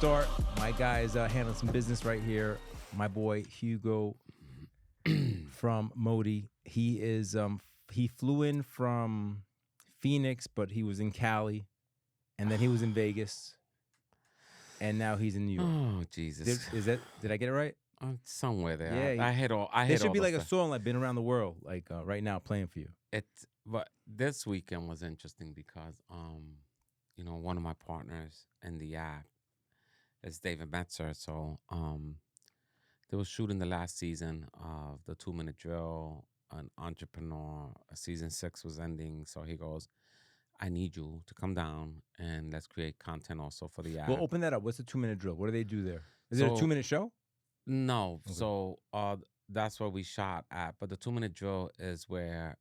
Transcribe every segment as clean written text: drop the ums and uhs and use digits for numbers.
start. My guy's handling some business right here. My boy Hugo from MOTI. He is he flew in from Phoenix, but he was in Cali, and then he was in Vegas, and now he's in New York. Oh Jesus! Did I get it right? Somewhere there. Yeah, I hit all. I There hit should all be the like a stuff. song like "Been Around the World," like right now playing for you. But this weekend was interesting because one of my partners in the app is David Metzer. So they were shooting the last season of the 2-minute drill. An entrepreneur. Season 6 was ending, so he goes, "I need you to come down and let's create content also for the app." Well, open that up. What's the 2-minute drill? What do they do there? Is it a So- 2-minute show? No, Okay. so that's where we shot at. But the 2-minute drill is where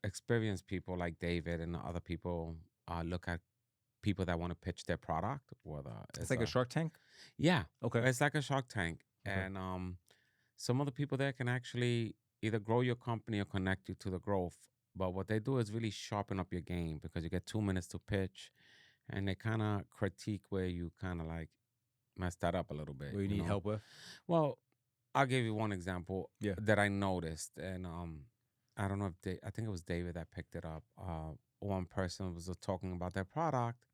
experienced people like David and other people look at people that want to pitch their product. Whether It's like a Shark Tank? Yeah, Okay. it's like a Shark Tank, Okay. and some of the people there can actually either grow your company or connect you to the growth. But what they do is really sharpen up your game because you get 2 minutes to pitch, and they kind of critique where you kind of like messed that up a little bit. What you need know? help with? Well, I'll give you one example Yeah. that I noticed, and I don't know if I think it was David that picked it up. One person was talking about their product,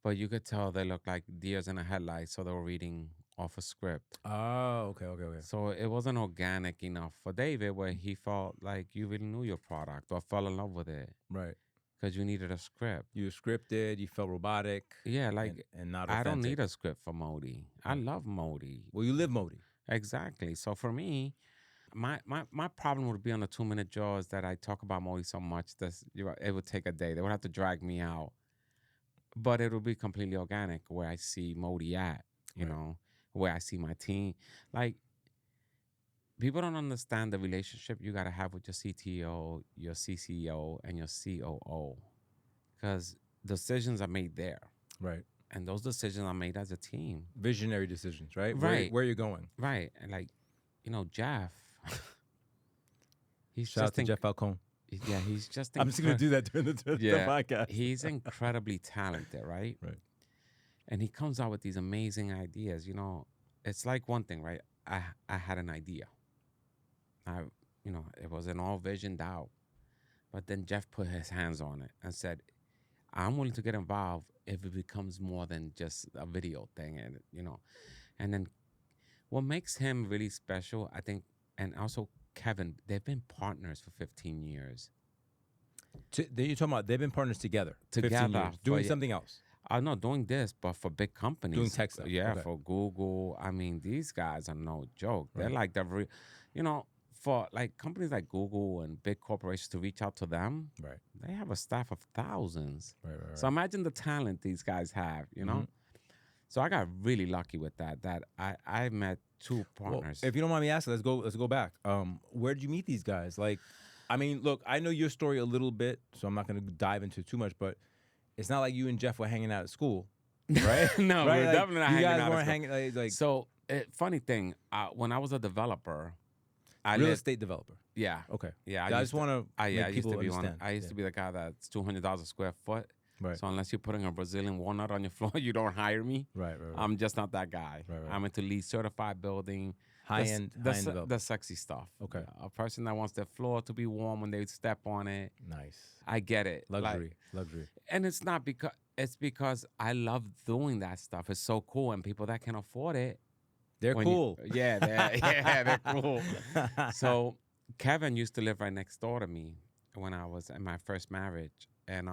but you could tell they looked like deers in a headlight, so they were reading off a script. Oh, okay. So it wasn't organic enough for David, where he felt like you really knew your product or fell in love with it Right. because you needed a script. You were scripted, you felt robotic. Yeah, like and not I authentic. don't need a script for MOTI. I love MOTI. Well, you live MOTI. Exactly. So for me, my problem would be on the 2-minute drill is that I talk about MOTI so much that it would take a day. They would have to drag me out. But it would be completely organic where I see MOTI at, you know, where I see my team. Like, people don't understand the relationship you got to have with your CTO, your CCO, and your COO. Because decisions are made there. Right. And those decisions are made as a team. Visionary decisions, right? Right. Where you're going. Right. And like, Jeff. Shout out to Jeff Falcone. Yeah, he's just. I'm just going to do that during the podcast. He's incredibly talented, right? Right. And he comes out with these amazing ideas. It's like one thing, right? I had an idea. It wasn't all visioned out. But then Jeff put his hands on it and said, I'm willing to get involved if it becomes more than just a video thing. And then what makes him really special, I think, and also Kevin, they've been partners for 15 years. You're talking about they've been partners together 15 Together. years, doing something else. I'm not doing this, but for big companies. Doing tech stuff. Yeah, Okay. for Google. I mean, these guys are no joke. They're like for like companies like Google and big corporations to reach out to them, Right. they have a staff of thousands. Right. So imagine the talent these guys have, So I got really lucky with that I met two partners. Well, if you don't mind me asking, let's go back. Where did you meet these guys? Like, I mean, look, I know your story a little bit, so I'm not going to dive into it too much, but it's not like you and Jeff were hanging out at school, right? No, right? we're Like, definitely not you hanging guys out. weren't hanging like So, funny thing, when I was a developer, real estate developer. Yeah. Okay. Yeah. I just want to I make used people to be understand. I used to be the guy that's $200 a square foot. Right. So unless you're putting a Brazilian walnut on your floor, you don't hire me. Right. I'm just not that guy. Right. I'm into LEED certified building. High-end development. The sexy stuff. Okay. A person that wants their floor to be warm when they step on it. Nice. I get it. Luxury. And it's not because I love doing that stuff. It's so cool, and people that can afford it. They're cool. They're cool. So Kevin used to live right next door to me when I was in my first marriage, and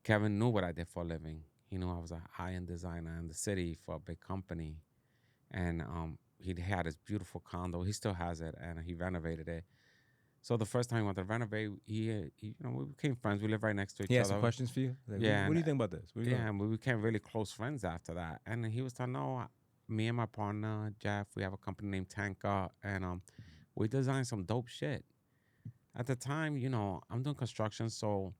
Kevin knew what I did for a living. He knew I was a high-end designer in the city for a big company, and he had his beautiful condo. He still has it, and he renovated it. So the first time he wanted to renovate, we became friends. We lived right next to each other. He had some questions for you? Like, Yeah. What do you think about this? And we became really close friends after that. And he was telling, me and my partner, Jeff, we have a company named Tanka, and we designed some dope shit. At the time, I'm doing construction, so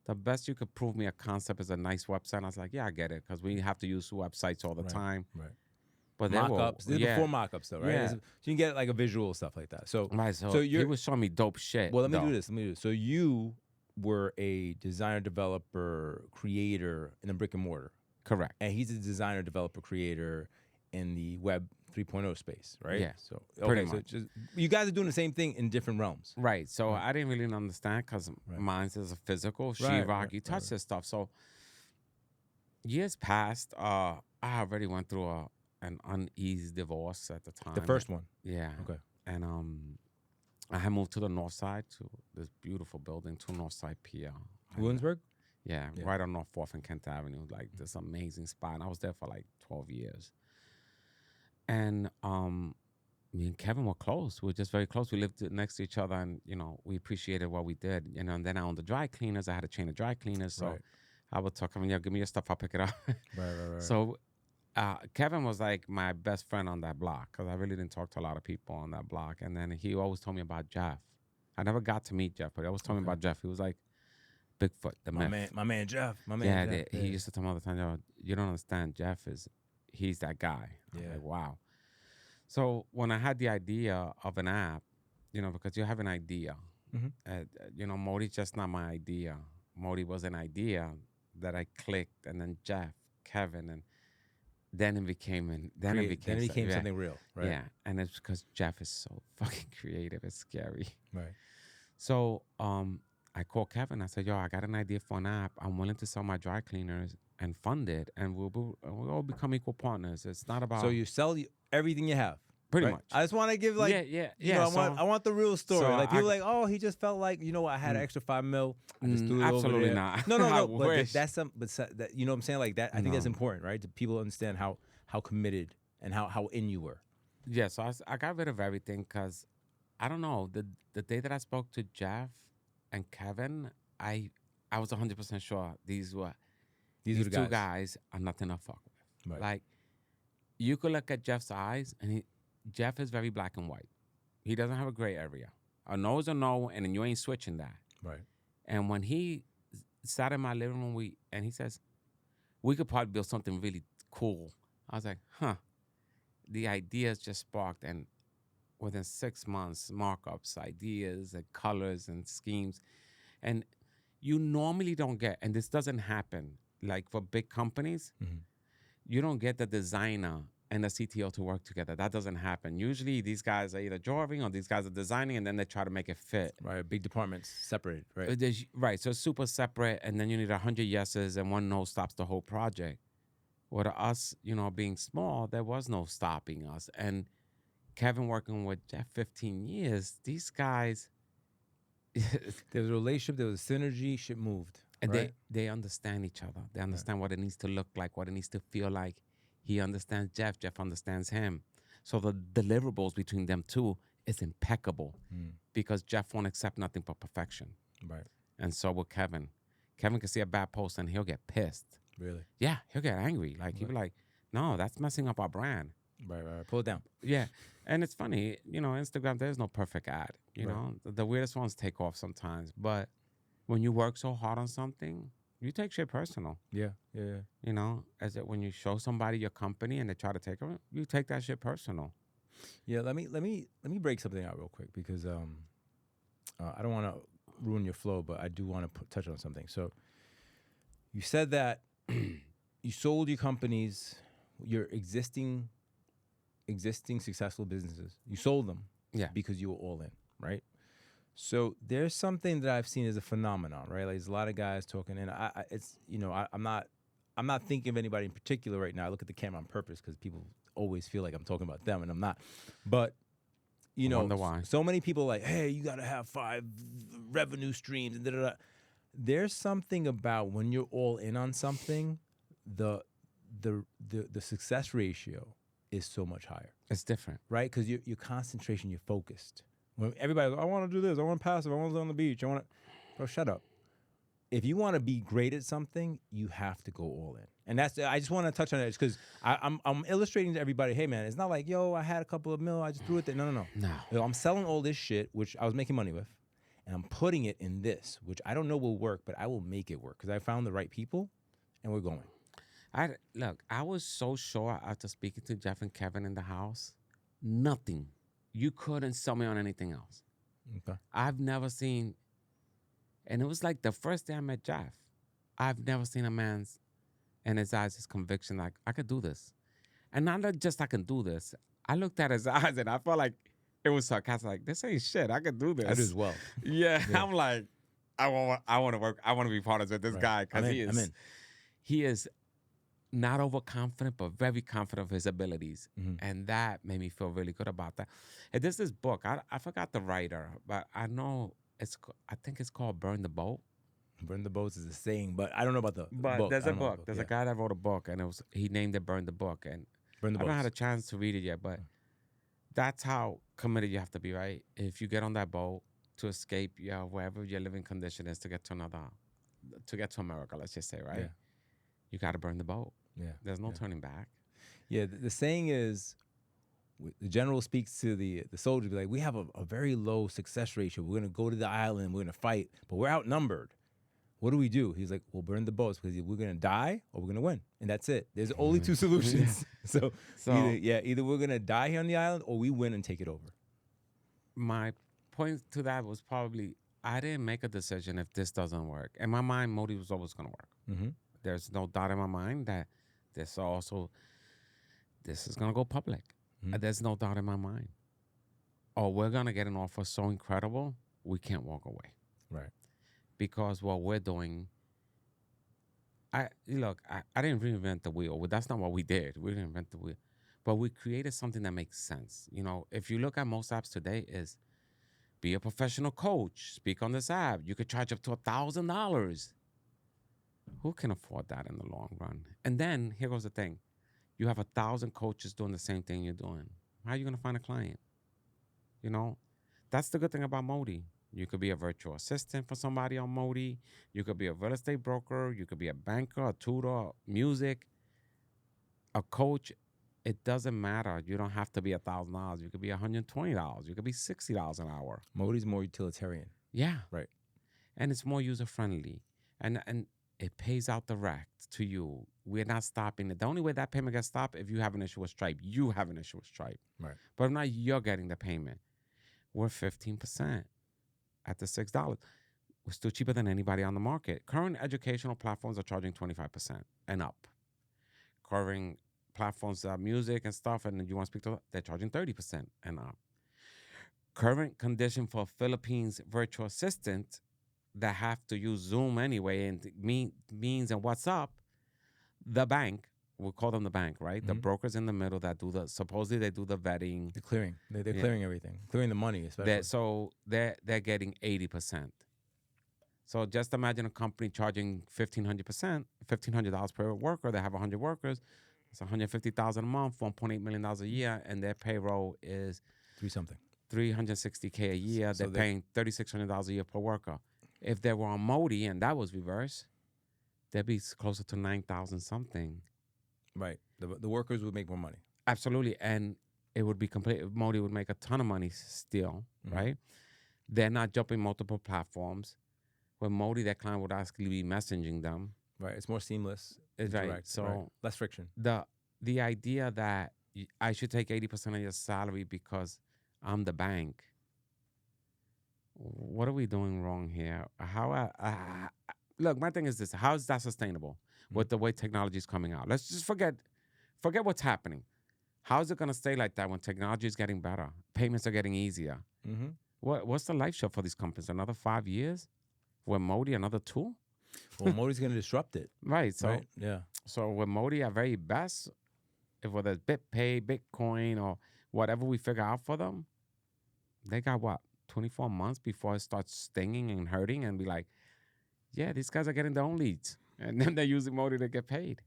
the best you could prove me a concept is a nice website. I was like, yeah, I get it, because we have to use websites all the time. Right. But Mock-ups. These are before mock-ups, though, right? Yeah. So you can get like a visual stuff like that. So he was showing me dope shit. Well, let me do this. So you were a designer, developer, creator in a brick and mortar Correct. and he's a designer, developer, creator in the web 3.0 space, right? Yeah, So pretty okay, so much. just you guys are doing the same thing in different realms. Right. So Right. I didn't really understand because Right. mine's is a physical. She Right, rock. right, You right, touch right. this stuff. So years passed. I already went through an uneasy divorce at the time. The first one. Yeah. Okay. And I had moved to the north side to this beautiful building, to Northside Pier. Williamsburg? Yeah, Yeah. right on North 4th and Kent Avenue, like this amazing spot. And I was there for like 12 years. And me and Kevin were close. We were just very close. We lived next to each other, and we appreciated what we did. And then I owned the dry cleaners. I had a chain of dry cleaners, so Right. I would talk to him, give me your stuff, I'll pick it up. Right. So Kevin was like my best friend on that block because I really didn't talk to a lot of people on that block. And then he always told me about Jeff. I never got to meet Jeff, but he always told me about Jeff. He was like Bigfoot, the myth. My man Jeff. He used to tell me all the time, "Yo, you don't understand. He's that guy." I'm Yeah. like, wow. So when I had the idea of an app, because you have an idea, Modi's just not my idea. Modi was an idea that I clicked, and then Jeff, Kevin, and then it became something real, right? Yeah, and it's because Jeff is so fucking creative. It's scary. Right. So I called Kevin. I said, "Yo, I got an idea for an app. I'm willing to sell my dry cleaners and fund it, and we'll all become equal partners. It's not about." So you sell everything you have. Pretty right? much. I just want to give like, I want the real story. so Like people like, oh, he just felt like, I had an extra $5 million. I just threw it over absolutely there. not. No. But wish. that's that, you know what I'm saying? Like that, I think that's important, right? To people understand how committed and how in you were. Yeah. So I got rid of everything because I don't know. The day that I spoke to Jeff and Kevin, I was 100% sure these the two guys are nothing to fuck with. Right. Like you could look at Jeff's eyes, and Jeff is very black and white. He doesn't have a gray area. A no is a no, and then you ain't switching that. Right. And when he sat in my living room, and he says, we could probably build something really cool. I was like, the ideas just sparked, and within 6 months, markups, ideas, and colors and schemes. And you normally don't get, and this doesn't happen, like for big companies, you don't get the designer and the CTO to work together. That doesn't happen. Usually these guys are either drawing or these guys are designing, and then they try to make it fit. Right, big departments separated, right? Right, so it's super separate, and then you need 100 yeses, and one no stops the whole project. Well, to us, being small, there was no stopping us. And Kevin working with Jeff 15 years, these guys... there was a relationship, there was a synergy, shit moved. And right? they understand each other. They understand what it needs to look like, what it needs to feel like. He understands Jeff. Jeff understands him. So the deliverables between them two is impeccable because Jeff won't accept nothing but perfection. Right. And so will Kevin. Kevin can see a bad post and he'll get pissed. Really? Yeah, he'll get angry. Like he'll be like, "No, that's messing up our brand." Right. Pull it down. Yeah. And it's funny, Instagram, there's no perfect ad. The weirdest ones take off sometimes. But when you work so hard on something, you take shit personal. Yeah. As it when you show somebody your company and they try to take it, you take that shit personal. Yeah, let me break something out real quick because I don't want to ruin your flow, but I do want to touch on something. So you said that you sold your companies, your existing successful businesses. You sold them, because you were all in, right? So there's something that I've seen as a phenomenon, right? Like there's a lot of guys talking, and I'm not thinking of anybody in particular right now. I look at the camera on purpose because people always feel like I'm talking about them, and I'm not. But I wonder why. So many people are like, hey, you got to have 5 revenue streams and da-da-da. There's something about when you're all in on something, the success ratio is so much higher. It's different, right? Because your concentration, you're focused. When everybody's like, I want to do this, I want passive, I want to go on the beach, bro, shut up. If you want to be great at something, you have to go all in. And I just want to touch on it because I'm illustrating to everybody, hey man, it's not like, yo, I had a couple of mil, I just threw it there. No. Yo, I'm selling all this shit, which I was making money with, and I'm putting it in this, which I don't know will work, but I will make it work because I found the right people and we're going. I was so sure after speaking to Jeff and Kevin in the house, nothing. You couldn't sell me on anything else. Okay. I've never seen, and it was like the first day I met Jeff, I've never seen a man's in his eyes, his conviction, like, I could do this. And not that just I can do this. I looked at his eyes and I felt like it was sarcastic. Like, this ain't shit. I could do this. I do as well. Yeah, Yeah. I'm like, I want to work. I want to be partners with this Right. guy because I'm in. he is not overconfident, but very confident of his abilities. And that made me feel really good about that. And there's this book. I forgot the writer, but I know I think it's called Burn the Boat. Burn the boats is a saying, but I don't know about the But book. there's I a don't know book. the There's yeah. a guy that wrote a book, and he named it Burn the Book. And Burn the I boats. haven't had a chance to read it yet, but that's how committed you have to be, right? If you get on that boat to escape wherever your living condition is to get to America, let's just say, right? Yeah. You got to burn the boat. Yeah. There's no turning back. Yeah. The saying is, the general speaks to the soldiers, be like, we have a very low success ratio. We're going to go to the island. We're going to fight, but we're outnumbered. What do we do? He's like, we'll burn the boats because we're going to die or we're going to win. And that's it. There's only two solutions. So either we're going to die here on the island or we win and take it over. My point to that was probably, I didn't make a decision if this doesn't work. In my mind, MOTI was always going to work. There's no doubt in my mind that this is going to go public. There's no doubt in my mind. Or we're going to get an offer so incredible, we can't walk away. Right. Because what we're doing, I didn't reinvent the wheel. Well, that's not what we did. We didn't invent the wheel. But we created something that makes sense. You know, if you look at most apps today, is be a professional coach, speak on this app. You could charge up to $1,000. Who can afford that in the long run? And then here goes the thing. You have 1,000 coaches doing the same thing you're doing. How are you going to find a client? You know, that's the good thing about MOTI. You could be a virtual assistant for somebody on MOTI. You could be a real estate broker. You could be a banker, a tutor, music, a coach. It doesn't matter. You don't have to be $1,000. You could be $120. You could be $60 an hour. MOTI's more utilitarian. Yeah. Right. And it's more user-friendly. And it pays out direct to you. We're not stopping it. The only way that payment gets stopped if you have an issue with Stripe. You have an issue with Stripe. Right. But if not, you're getting the payment. We're 15% at the $6. We're still cheaper than anybody on the market. Current educational platforms are charging 25% and up. Current platforms that music and stuff, and you want to speak to, they're charging 30% and up. Current condition for Philippines virtual assistant that have to use Zoom anyway and means and what's up, the bank, we'll call them the bank, right? The brokers in the middle that supposedly they do the vetting. The clearing. They're clearing everything. Clearing the money, especially. They're getting 80%. So just imagine a company charging $1,500 per worker. They have 100 workers. It's $150,000 a month, $1.8 million a year, and their payroll is $360K a year. So they're paying $3,600 a year per worker. If they were on MOTI and that was reverse, they'd be closer to 9,000 something. Right. The workers would make more money. Absolutely. And it would be complete. MOTI would make a ton of money still, right? They're not jumping multiple platforms. With MOTI, that client would actually be messaging them. Right. It's more seamless. It's direct, right. So less friction. The idea that I should take 80% of your salary because I'm the bank. What are we doing wrong here? Look, my thing is this. How is that sustainable with the way technology is coming out? Let's just forget what's happening. How is it going to stay like that when technology is getting better? Payments are getting easier. What's the life show for these companies? Another 5 years? With MOTI, another 2? Well, MOTI's going to disrupt it. Right. So, right? Yeah. So with MOTI at very best, if whether it's BitPay, Bitcoin, or whatever we figure out for them, they got what? 24 months before it starts stinging and hurting and be like, yeah, these guys are getting their own leads. And then they're using MOTI to get paid.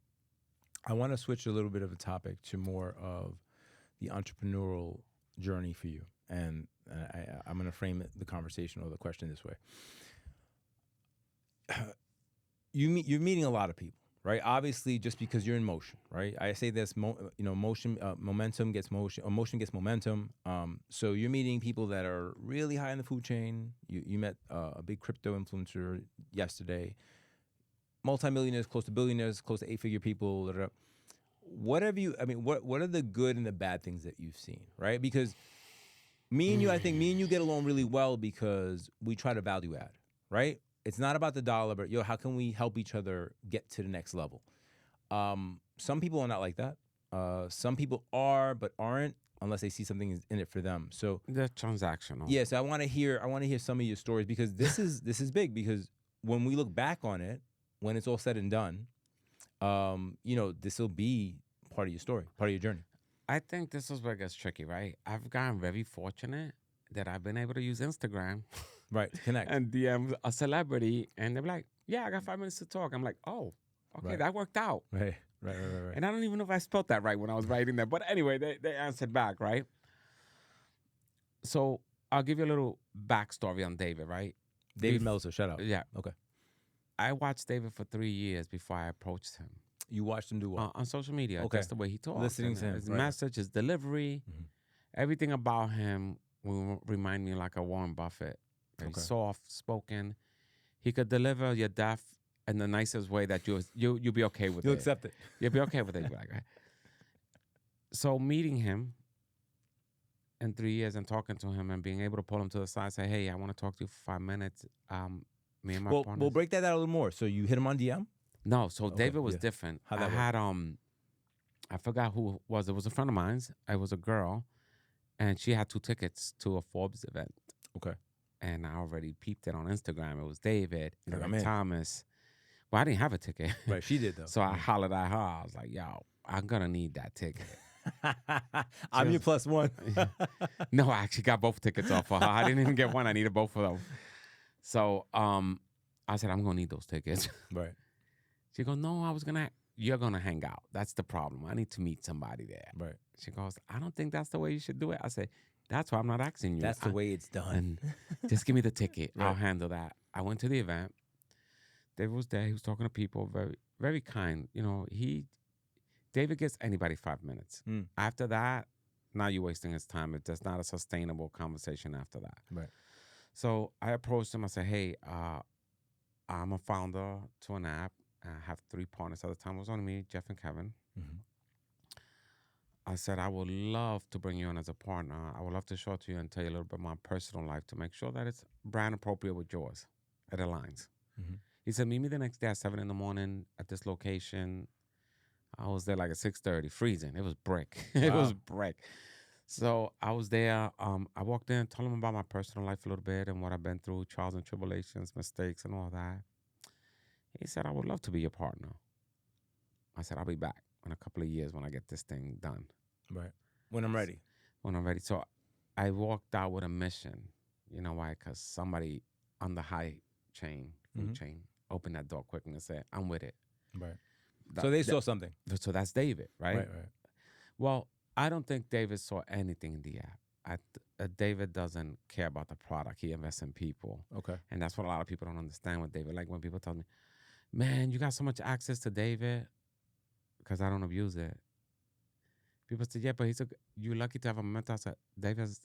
I want to switch a little bit of a topic to more of the entrepreneurial journey for you. And I'm going to frame the conversation or the question this way. You're meeting a lot of people, right? Obviously, just because you're in motion, right? I say this, motion, momentum gets motion, or motion gets momentum. So you're meeting people that are really high in the food chain. You met a big crypto influencer yesterday. Multimillionaires, close to billionaires, close to 8-figure people. What are the good and the bad things that you've seen, right? Because I think me and you get along really well because we try to value add, right? It's not about the dollar, but how can we help each other get to the next level? Some people are not like that. Some people are, but aren't unless they see something in it for them. So They're transactional. yeah, so I want to hear some of your stories because this is big because when we look back on it, when it's all said and done, this will be part of your story, part of your journey. I think this is where it gets tricky, right? I've gotten very fortunate that I've been able to use Instagram Right, to connect. and DM a celebrity, and they're like, "Yeah, I got 5 minutes to talk." I'm like, "Oh, okay, Right. that worked out." Right. And I don't even know if I spelled that right when I was writing that, but anyway, they answered back, right? So I'll give you a little backstory on David, right? David Meltzer, shout out. Yeah. Okay. I watched David for 3 years before I approached him. You watched him do what? On social media. Okay. That's the way he talks. Listening to him. His Right. message, his delivery, everything about him will remind me like a Warren Buffett. Very soft spoken. He could deliver your death in the nicest way that you'll be okay with it. You'll accept it. You'll be okay with it. You'll be like, right? So meeting him in 3 years and talking to him and being able to pull him to the side and say, "Hey, I want to talk to you for 5 minutes." Me and my partner. We'll break that out a little more. So you hit him on DM? No, so David was different. How'd that I had I forgot who it was. It was a friend of mine's. It was a girl, and she had 2 tickets to a Forbes event. Okay. And I already peeped it on Instagram. It was David, Like, Eric Thomas. Well, I didn't have a ticket. Right, she did though. So I hollered at her. I was like, "Yo, I'm gonna need that ticket." I'm your plus one. No, I actually got both tickets off for her. I didn't even get one. I needed both of them. So I said, "I'm gonna need those tickets." Right. She goes, "No, you're gonna hang out. That's the problem. I need to meet somebody there." Right. She goes, "I don't think that's the way you should do it." I said, "That's why I'm not asking you. That's the way it's done. Just give me the ticket. Right. I'll handle that." I went to the event. David was there. He was talking to people, very, very kind. David gets anybody 5 minutes. After that, now you're wasting his time. It's not a sustainable conversation after that. Right. So I approached him. I said, "Hey, I'm a founder to an app. I have 3 partners at the time. It was only me, Jeff, and Kevin." I said, "I would love to bring you on as a partner. I would love to show it to you and tell you a little bit of my personal life to make sure that it's brand appropriate with yours. It aligns." He said, "Meet me the next day at 7 a.m. at this location." I was there like at 6:30, freezing. It was brick. It was brick. So I was there. I walked in, told him about my personal life a little bit and what I've been through, trials and tribulations, mistakes, and all that. He said, "I would love to be your partner." I said, "I'll be back in a couple of years when I get this thing done." Right. When I'm ready. When I'm ready. So I walked out with a mission. You know why? Because somebody on the high chain, food chain, opened that door quick and said, "I'm with it." Right. So they saw something. So that's David, right? Right. Well, I don't think David saw anything in the app. David doesn't care about the product. He invests in people. Okay. And that's what a lot of people don't understand with David. Like when people tell me, "Man, you got so much access to David," because I don't abuse it. People say, "Yeah, but you're lucky to have a mentor." I said, "David's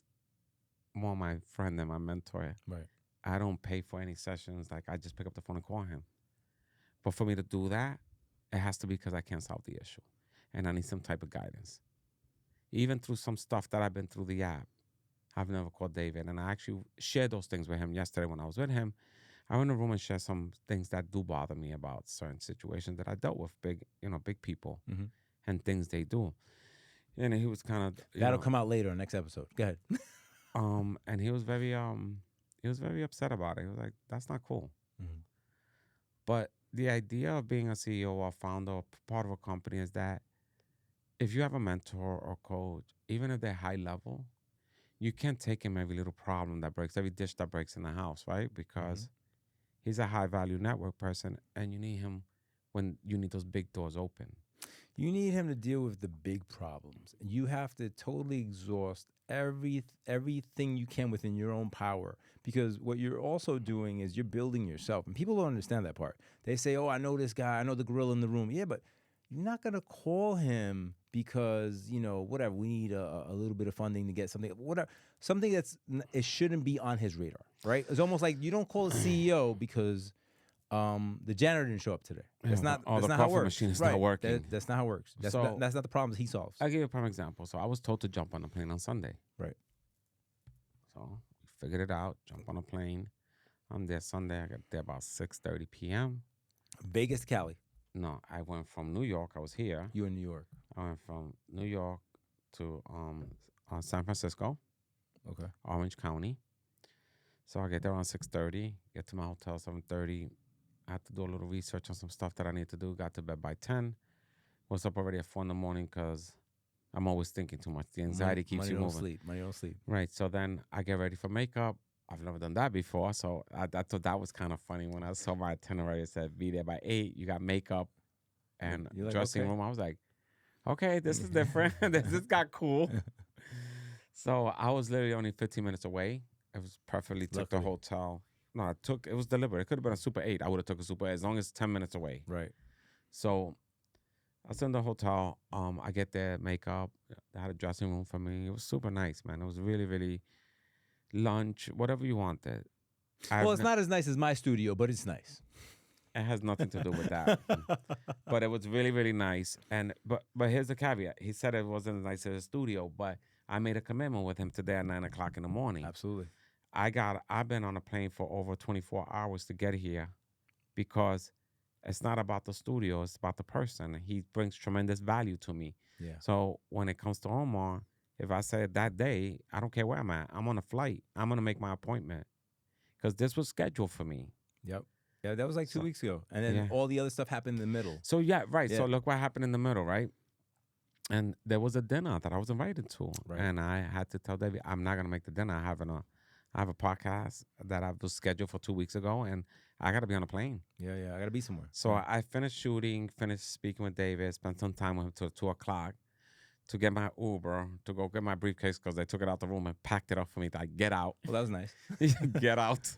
more my friend than my mentor." Right. I don't pay for any sessions. Like I just pick up the phone and call him. But for me to do that, it has to be because I can't solve the issue. And I need some type of guidance. Even through some stuff that I've been through the app, I've never called David. And I actually shared those things with him yesterday when I was with him. I went in the room and shared some things that do bother me about certain situations that I dealt with, big people and things they do. And he was kind of that'll come out later on next episode. Go ahead. And he was very upset about it. He was like, "That's not cool." But the idea of being a CEO or founder or part of a company is that if you have a mentor or coach, even if they're high level, you can't take him every little problem that breaks, every dish that breaks in the house, right? Because he's a high value network person and you need him when you need those big doors open. You need him to deal with the big problems. You have to totally exhaust everything you can within your own power, because what you're also doing is you're building yourself, and people don't understand that part. They say, "Oh, I know this guy. I know the gorilla in the room." Yeah, but you're not gonna call him because whatever. We need a little bit of funding to get something. Whatever, something it shouldn't be on his radar, right? It's almost like you don't call a CEO because the janitor didn't show up today. That's not how it works. Machine is not working. That's not how it works. That's not the problems he solves. I'll give you a prime example. So I was told to jump on a plane on Sunday. Right. So we figured it out, jump on a plane. I'm there Sunday. I got there about 6:30 p.m. Vegas, Cali. No, I went from New York. I was here. You in New York? I went from New York to San Francisco, Okay. Orange County. So I get there around 6:30. Get to my hotel 7:30. I had to do a little research on some stuff that I need to do. Got to bed by 10. Was up already at 4 in the morning because I'm always thinking too much. The anxiety keeps money you don't moving. Sleep. Money don't sleep. Right. So then I get ready for makeup. I've never done that before. So I thought that was kind of funny when I saw my itinerary. It said, be there by 8. You got makeup and You're like, dressing okay. room. I was like, okay, this is different. This got cool. So I was literally only 15 minutes away. It was perfectly took the Luckily. hotel. No, it was deliberate. It could have been a Super 8. I would have took a Super 8 as long as 10 minutes away. Right. So I was in the hotel. I get there, makeup. They had a dressing room for me. It was super nice, man. It was really, really lunch, whatever you wanted. Well, it's not as nice as my studio, but it's nice. It has nothing to do with that. But it was really, really nice. And but here's the caveat. He said it wasn't as nice as a studio, but I made a commitment with him today at 9 o'clock in the morning. Absolutely. I've been on a plane for over 24 hours to get here because it's not about the studio, it's about the person. He brings tremendous value to me. Yeah. So when it comes to Omar, if I said that day, I don't care where I'm at, I'm on a flight, I'm going to make my appointment because this was scheduled for me. Yep. Yeah, that was like 2 weeks ago. And then yeah. all the other stuff happened in the middle. So, yeah, right. Yeah. So look what happened in the middle, right? And there was a dinner that I was invited to. Right. And I had to tell David, I'm not going to make the dinner. I have a podcast that I was scheduled for 2 weeks ago, and I got to be on a plane. Yeah, I got to be somewhere. So I finished shooting, finished speaking with David, spent some time with him till 2 o'clock to get my Uber, to go get my briefcase because they took it out the room and packed it up for me. Like, get out. Well, that was nice. Get out.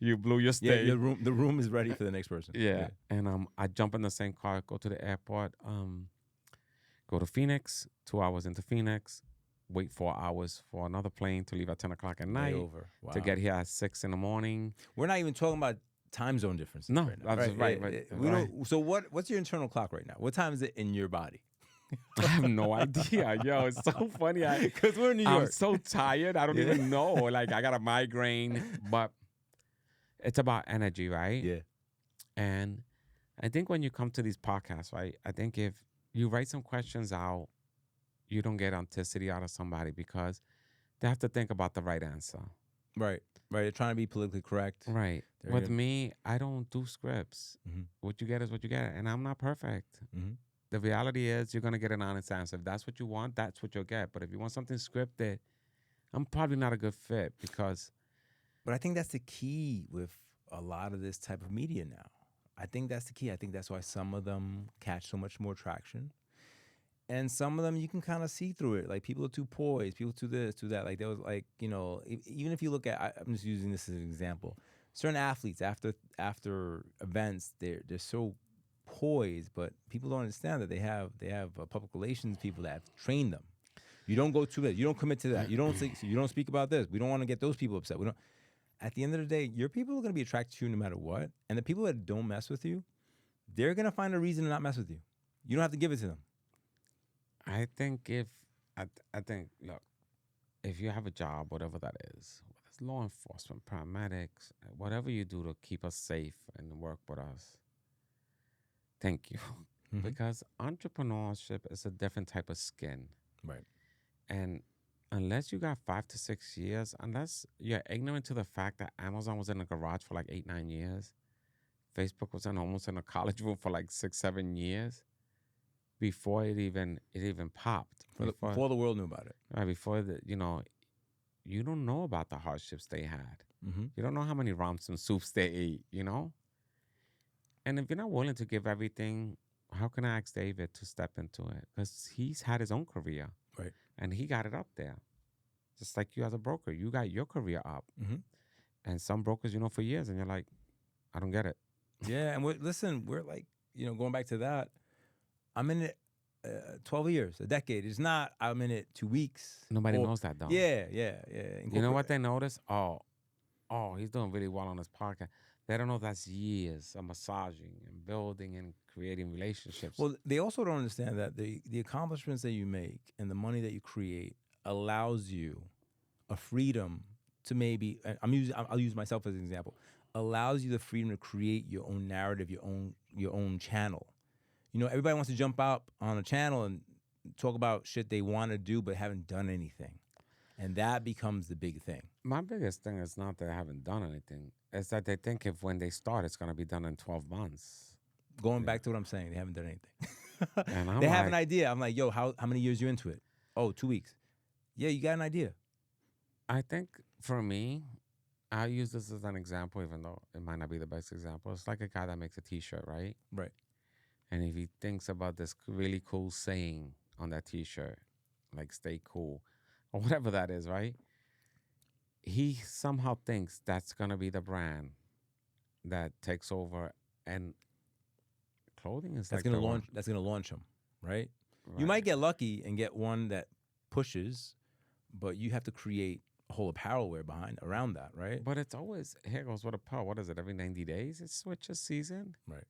You blew your stay. Yeah, the room is ready for the next person. Yeah. And I jump in the same car, go to the airport, go to Phoenix, 2 hours into Phoenix, wait 4 hours for another plane to leave at 10 o'clock at night. Over. Wow. To get here at 6 in the morning. We're not even talking about time zone differences. No, right now. that's right. We don't. So what's your internal clock right now? What time is it in your body? I have no idea. Yo, it's so funny. Because we're in New York. I'm so tired. I don't even know. Like, I got a migraine. But it's about energy, right? Yeah. And I think when you come to these podcasts, right, I think if you write some questions out, you don't get authenticity out of somebody because they have to think about the right answer. Right. They're trying to be politically correct. Right. With me, I don't do scripts. Mm-hmm. What you get is what you get. And I'm not perfect. Mm-hmm. The reality is you're going to get an honest answer. If that's what you want, that's what you'll get. But if you want something scripted, I'm probably not a good fit because... But I think that's the key with a lot of this type of media now. I think that's the key. I think that's why some of them catch so much more traction. And some of them you can kind of see through it. Like, people are too poised, people too this, too that. Like, there was like, even if you look at, I'm just using this as an example. Certain athletes after events, they're so poised, but people don't understand that they have public relations people that have trained them. You don't go to that. You don't commit to that. You don't speak about this. We don't want to get those people upset. We don't. At the end of the day, your people are going to be attracted to you no matter what. And the people that don't mess with you, they're going to find a reason to not mess with you. You don't have to give it to them. I think look, if you have a job, whatever that is, whether it's law enforcement, paramedics, whatever you do to keep us safe and work with us, thank you. Mm-hmm. Because entrepreneurship is a different type of skin. Right. And unless you got 5 to 6 years, unless you're ignorant to the fact that Amazon was in a garage for like 8-9 years, Facebook was almost in a college room for like 6-7 years before it even popped. Before the world knew about it. Right, before you don't know about the hardships they had. Mm-hmm. You don't know how many ramen soups they ate, And if you're not willing to give everything, how can I ask David to step into it? Because he's had his own career. Right. And he got it up there. Just like you as a broker, you got your career up. Mm-hmm. And some brokers, for years, and you're like, I don't get it. Yeah, and we're like, going back to that, I'm in it 12 years, a decade. It's not I'm in it 2 weeks. Nobody knows that, though. Yeah. You know what they notice? Oh, he's doing really well on this podcast. They don't know that's years of massaging and building and creating relationships. Well, they also don't understand that the accomplishments that you make and the money that you create allows you a freedom to maybe, I'll use myself as an example, allows you the freedom to create your own narrative, your own channel. everybody wants to jump out on a channel and talk about shit they want to do but haven't done anything. And that becomes the big thing. My biggest thing is not that I haven't done anything. It's that they think if when they start, it's going to be done in 12 months. Going back to what I'm saying, they haven't done anything. And I'm They have like- an idea. I'm like, yo, how many years you into it? Oh, 2 weeks. Yeah, you got an idea. I think for me, I use this as an example, even though it might not be the best example. It's like a guy that makes a T-shirt, right? Right. And if he thinks about this really cool saying on that T-shirt, like "stay cool" or whatever that is, right? He somehow thinks that's gonna be the brand that takes over, and clothing is That's like gonna the launch. That's gonna launch them, right? Right. You might get lucky and get one that pushes, but you have to create a whole apparel wear around that, right? But it's always here goes with a pearl. What is it? Every 90 days it switches season. Right.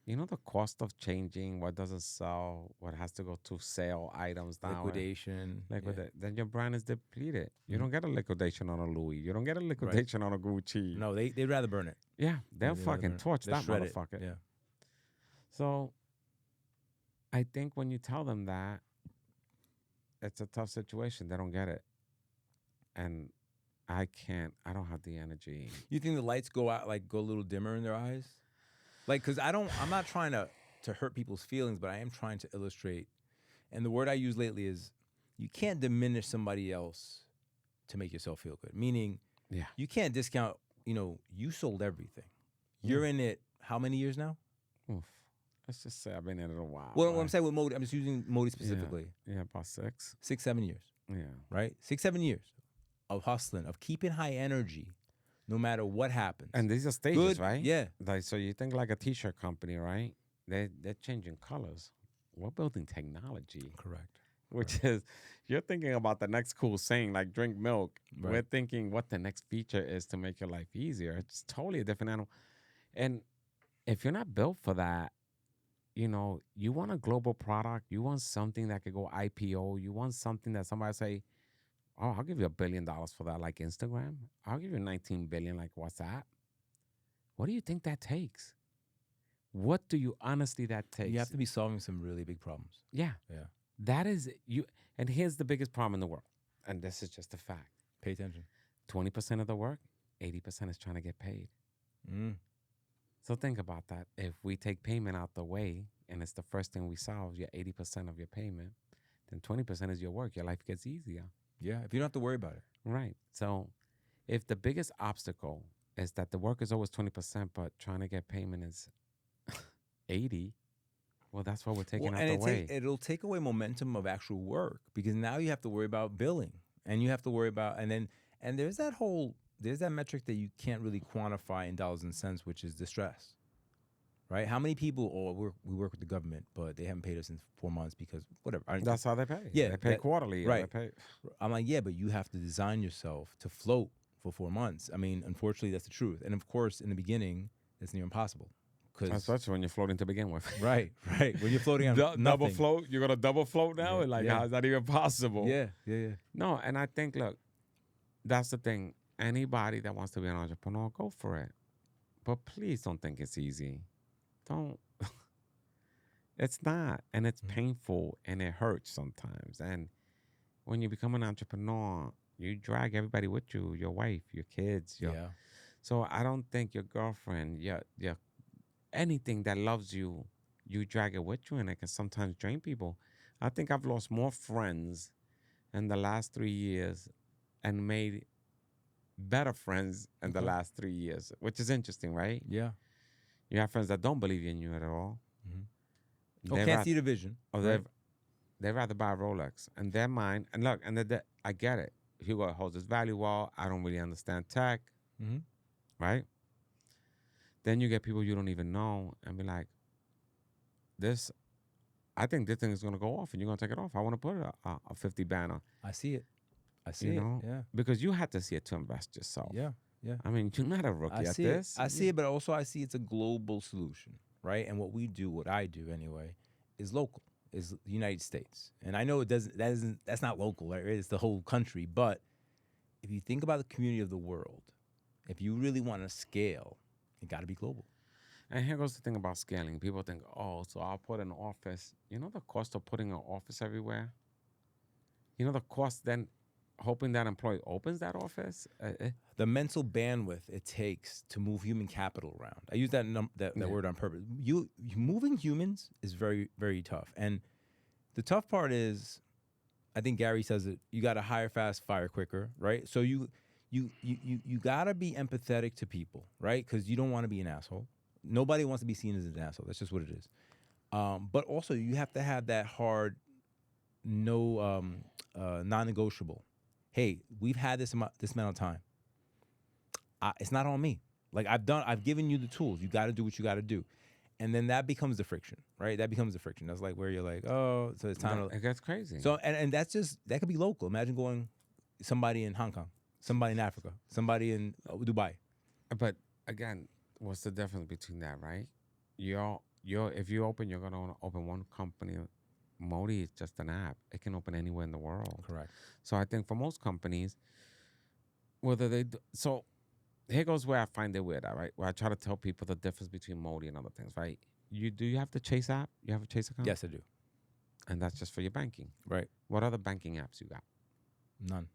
You know the cost of changing what doesn't sell, what has to go to sale items now. Liquidation. Then your brand is depleted. You Mhm. don't get a liquidation on a Louis. You don't get a liquidation on a Gucci. No, they'd rather burn it. Yeah, they'll They'd rather fucking burn it. torch They'll that shred it. motherfucker. Yeah. So I think when you tell them that, it's a tough situation. They don't get it. And I don't have the energy. You think the lights go out, like go a little dimmer in their eyes? Like, cause I'm not trying to hurt people's feelings, but I am trying to illustrate. And the word I use lately is you can't diminish somebody else to make yourself feel good. Meaning, Yeah. you can't discount, you sold everything. You're in it how many years now? Oof. Let's just say I've been in it a while. Well, what I'm right? saying with Modi, I'm just using Modi specifically. Yeah, about 6. 6, 7 years, Yeah. right? 6, 7 years of hustling, of keeping high energy no matter what happens. And these are stages, Good, right? yeah. Like, so you think like a T-shirt company, right? They're changing colors. We're building technology, Correct. which is you're thinking about the next cool saying, like drink milk. Right. We're thinking what the next feature is to make your life easier. It's totally a different animal. And if you're not built for that, you want a global product. You want something that could go IPO. You want something that somebody say, oh, I'll give you $1 billion for that, like Instagram. I'll give you 19 billion, like WhatsApp. What do you think that takes? What do you honestly that takes? You have to be solving some really big problems. Yeah. Yeah. That is you. And here's the biggest problem in the world. And this is just a fact. Pay attention. 20% of the work, 80% is trying to get paid. Mm. So think about that. If we take payment out the way and it's the first thing we solve, your 80% of your payment, then 20% is your work. Your life gets easier. Yeah, if you don't have to worry about it. Right. So if the biggest obstacle is that the work is always 20%, but trying to get payment is 80, well, that's what we're taking out the way. It'll take away momentum of actual work because now you have to worry about billing and you have to worry about, and there's that metric that you can't really quantify in dollars and cents, which is distress, right? How many people, we work with the government, but they haven't paid us in 4 months because whatever. That's how they pay. Yeah, They pay quarterly. right. They pay. I'm like, yeah, but you have to design yourself to float for 4 months. I mean, unfortunately, that's the truth. And of course, in the beginning, it's near impossible. Especially when you're floating to begin with. Right. When you're floating on Double nothing. float? You're going to double float now? Yeah, Like, yeah. how is that even possible? Yeah. No, and I think, look, that's the thing. Anybody that wants to be an entrepreneur, go for it. But please don't think it's easy. Don't. It's not. And it's painful and it hurts sometimes. And when you become an entrepreneur, you drag everybody with you, your wife, your kids. Yeah. So I don't think your girlfriend, your anything that loves you, you drag it with you, and it can sometimes drain people. I think I've lost more friends in the last 3 years and made better friends in the last 3 years, which is interesting, right? Yeah. You have friends that don't believe in you at all. Oh, can't see the vision. Or right? they'd rather buy a Rolex. And their mind, and look, I get it. Hugo holds his value wall. I don't really understand tech, right? Then you get people you don't even know and be like, I think this thing is going to go off and you're going to take it off. I want to put a 50 banner. I see it. know? Yeah. Because you had to see it to invest yourself. Yeah. I mean, you're not a rookie at this. I see it, but also I see it's a global solution, right? And what I do anyway, is local, is the United States. And I know that's not local, right? It's the whole country. But if you think about the community of the world, if you really want to scale, it got to be global. And here goes the thing about scaling. People think, oh, so I'll put an office. You know the cost of putting an office everywhere? You know the cost then hoping that employee opens that office? The mental bandwidth it takes to move human capital around. I use that that Yeah. word on purpose. You moving humans is very, very tough. And the tough part is, I think Gary says it, you got to hire fast, fire quicker, right? So you got to be empathetic to people, right? Because you don't want to be an asshole. Nobody wants to be seen as an asshole. That's just what it is. But also, you have to have that hard, non-negotiable. Hey, we've had this amount of time. It's not on me. Like I've given you the tools. You got to do what you got to do. And then that becomes the friction, right? That becomes the friction. That's like where you're like, oh, so it's time to. It gets crazy. So and that's just that could be local. Imagine going somebody in Hong Kong, somebody in Africa, somebody in Dubai. But again, what's the difference between that, right? If you open, you're gonna open one company. MOTI is just an app. It can open anywhere in the world. Correct. So I think for most companies, whether they do, so here goes where I find it weird, all right? Where I try to tell people the difference between MOTI and other things, right? You have the Chase app? You have a Chase account? Yes, I do. And that's just for your banking. Right. What other banking apps you got? None.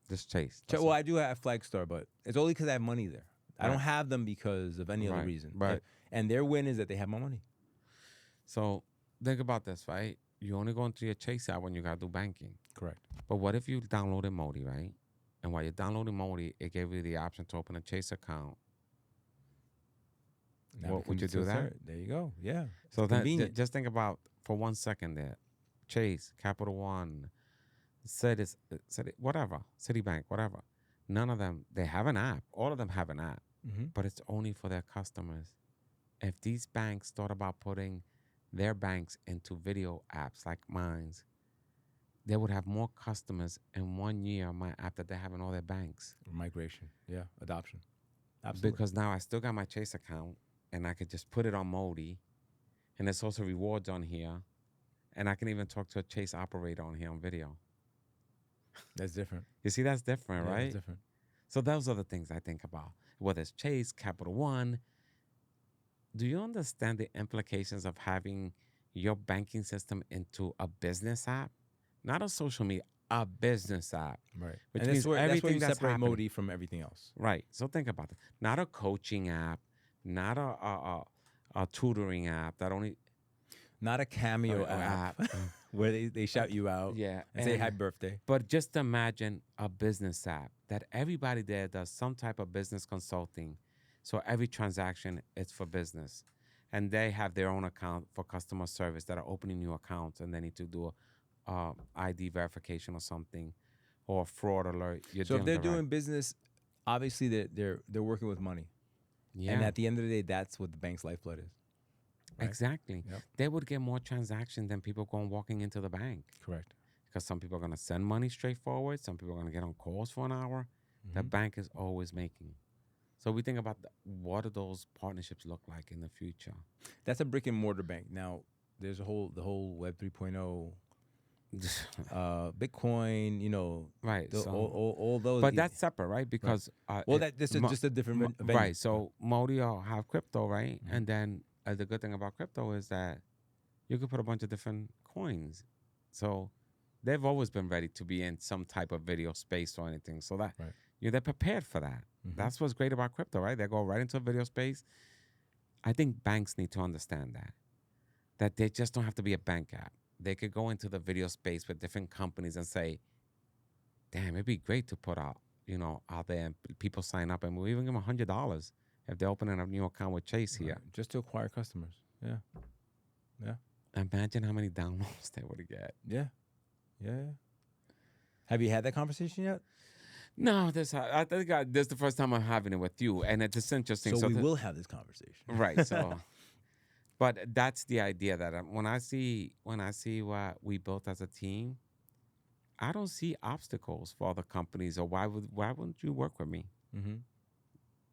Just Chase. Well, I do have Flagstar, but it's only because I have money there. I don't Right. have them because of any other Right, reason. right. And their win is that they have my money. So think about this, right? You only go into your Chase app when you got to do banking. Correct. But what if you downloaded MOTI, right? And while you're downloading MOTI, it gave you the option to open a Chase account. Now What would you become do that? There you go. Yeah. So It's then, convenient. just think about for 1 second there. Chase, Capital One, Citi, whatever, Citibank, whatever. None of them, they have an app. All of them have an app, Mm-hmm. but it's only for their customers. If these banks thought about putting their banks into video apps like mine's, they would have more customers in 1 year on my app that they have in all their banks. Migration. Yeah. Adoption. Absolutely. Because now I still got my Chase account and I could just put it on MOTI, and there's also rewards on here, and I can even talk to a Chase operator on here on video. That's different. You see, that's different, Yeah, right? that's different. So those are the things I think about. Whether it's Chase, Capital One. Do you understand the implications of having your banking system into a business app? Not a social media, a business app. Right. Which And means that's where everything you that's separate happening. MOTI from everything else. Right. So think about it. Not a coaching app, not a tutoring app that only Not a cameo app where they shout you out yeah, and say happy birthday. But just imagine a business app that everybody there does some type of business consulting. So every transaction is for business. And they have their own account for customer service that are opening new accounts and they need to do a ID verification or something or a fraud alert. So if they're doing business, obviously they're working with money. yeah. And at the end of the day, that's what the bank's lifeblood is. Right? Exactly. Yep. They would get more transactions than people going walking into the bank. Correct. Because some people are going to send money straightforward. Some people are going to get on calls for an hour. The bank is always making. So we think about what do those partnerships look like in the future? That's a brick and mortar bank. Now, there's the whole Web 3.0, Bitcoin, right. all those. But that's separate, right? Because that's just a different venue. right. So MOTI will have crypto, right? And then the good thing about crypto is that you could put a bunch of different coins. So they've always been ready to be in some type of video space or anything. So that they're prepared for that. That's what's great about crypto, right? They go right into a video space. I think banks need to understand that they just don't have to be a bank app. They could go into the video space with different companies and say, damn, it'd be great to put out there and people sign up and we'll even give them $100 if they're opening a new account with Chase here. Right. Just to acquire customers. Yeah. Yeah. Imagine how many downloads they would get. Yeah. Yeah. Have you had that conversation yet? No, I think this is the first time I'm having it with you, and it's interesting. So we will have this conversation, right? So, but that's the idea that when I see what we built as a team, I don't see obstacles for other companies. Or why wouldn't you work with me?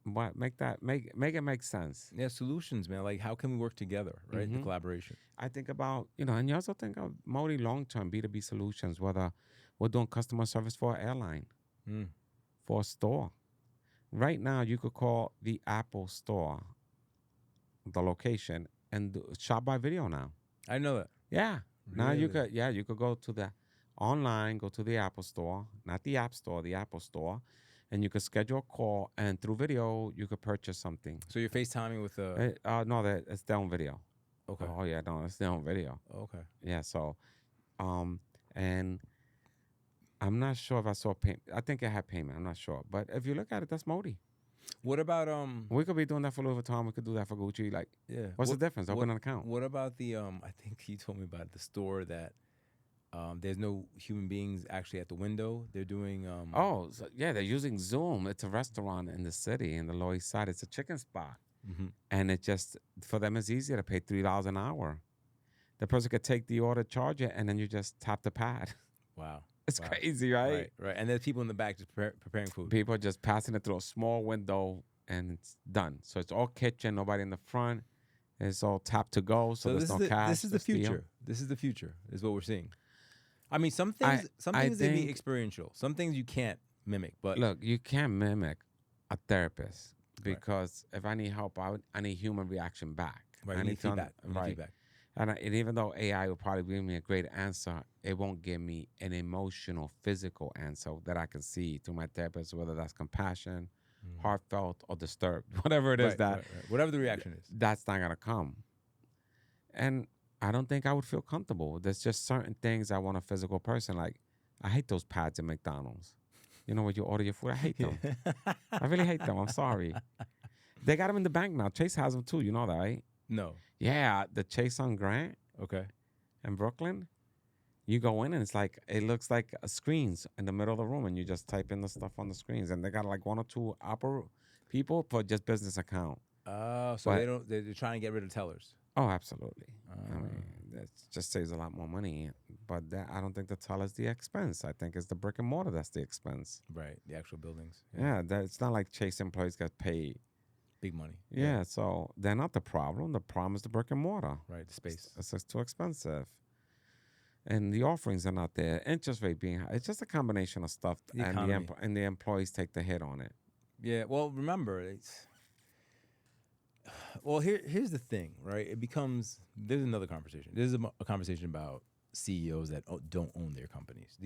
What make it make sense? Yeah, solutions, man. Like how can we work together, right? The collaboration. I think about and you also think of MOTI long term B2B solutions. Whether we're doing customer service for an airline. For a store. Right now, you could call the Apple store the location, and shop by video now. I know that. Yeah. Now you Really? you could go to the online, go to the Apple store, not the App Store, the Apple Store, and you could schedule a call, and through video you could purchase something. So you're FaceTiming with a. No, it's their own video. Okay. Oh yeah, no, it's their own video. Okay. Yeah, so and I'm not sure if I saw payment. I think it had payment. I'm not sure, but if you look at it, that's MOTI. What about We could be doing that for Louis Vuitton. We could do that for Gucci. Like, Yeah. what's the difference? Open an account. What about the I think you told me about the store that there's no human beings actually at the window. They're doing Oh, so, yeah, they're using Zoom. It's a restaurant in the city, in the Lower East Side. It's a chicken spot. And it just, for them, it's easier to pay $3 an hour. The person could take the order, charge it, and then you just tap the pad. Wow. It's Wow. crazy, right? Right. And there's people in the back just preparing food. People are just passing it through a small window, and it's done. So it's all kitchen, nobody in the front. It's all tap to go, so there's no cash. This is the to steal. future. This is the future, is what we're seeing. I mean, some things they be think- experiential. Some things you can't mimic. But Look, you can't mimic a therapist because if I need help, I need human reaction back. right, I you need to un- feedback. You need right. feedback. And even though AI will probably give me a great answer, it won't give me an emotional, physical answer that I can see through my therapist, whether that's compassion, heartfelt, or disturbed, whatever it is that whatever the reaction is. that's not gonna come. And I don't think I would feel comfortable. There's just certain things I want a physical person. Like, I hate those pads at McDonald's. You know, when you order your food, I hate them. I really hate them. I'm sorry. They got them in the bank now. Chase has them too. You know that, right? No. Yeah, the Chase on Grant Okay. in Brooklyn. You go in and it's like, it looks like screens in the middle of the room, and you just type in the stuff on the screens. And they got like one or two people for just business account. So But- they're trying to get rid of tellers. Oh, absolutely. I mean, that just saves a lot more money. But I don't think the teller's the expense. I think it's the brick and mortar that's the expense. Right. The actual buildings. Yeah, it's not like Chase employees get paid. Big money. Yeah, so they're not the problem. The problem is the brick and mortar. Right. The space. It's just too expensive. And the offerings are not there. Interest rate being high. It's just a combination of stuff. The And economy. and the employees take the hit on it. Yeah. Well, remember, it's. Well, here's the thing, right? It becomes there's another conversation. There's a conversation about CEOs that don't own their companies.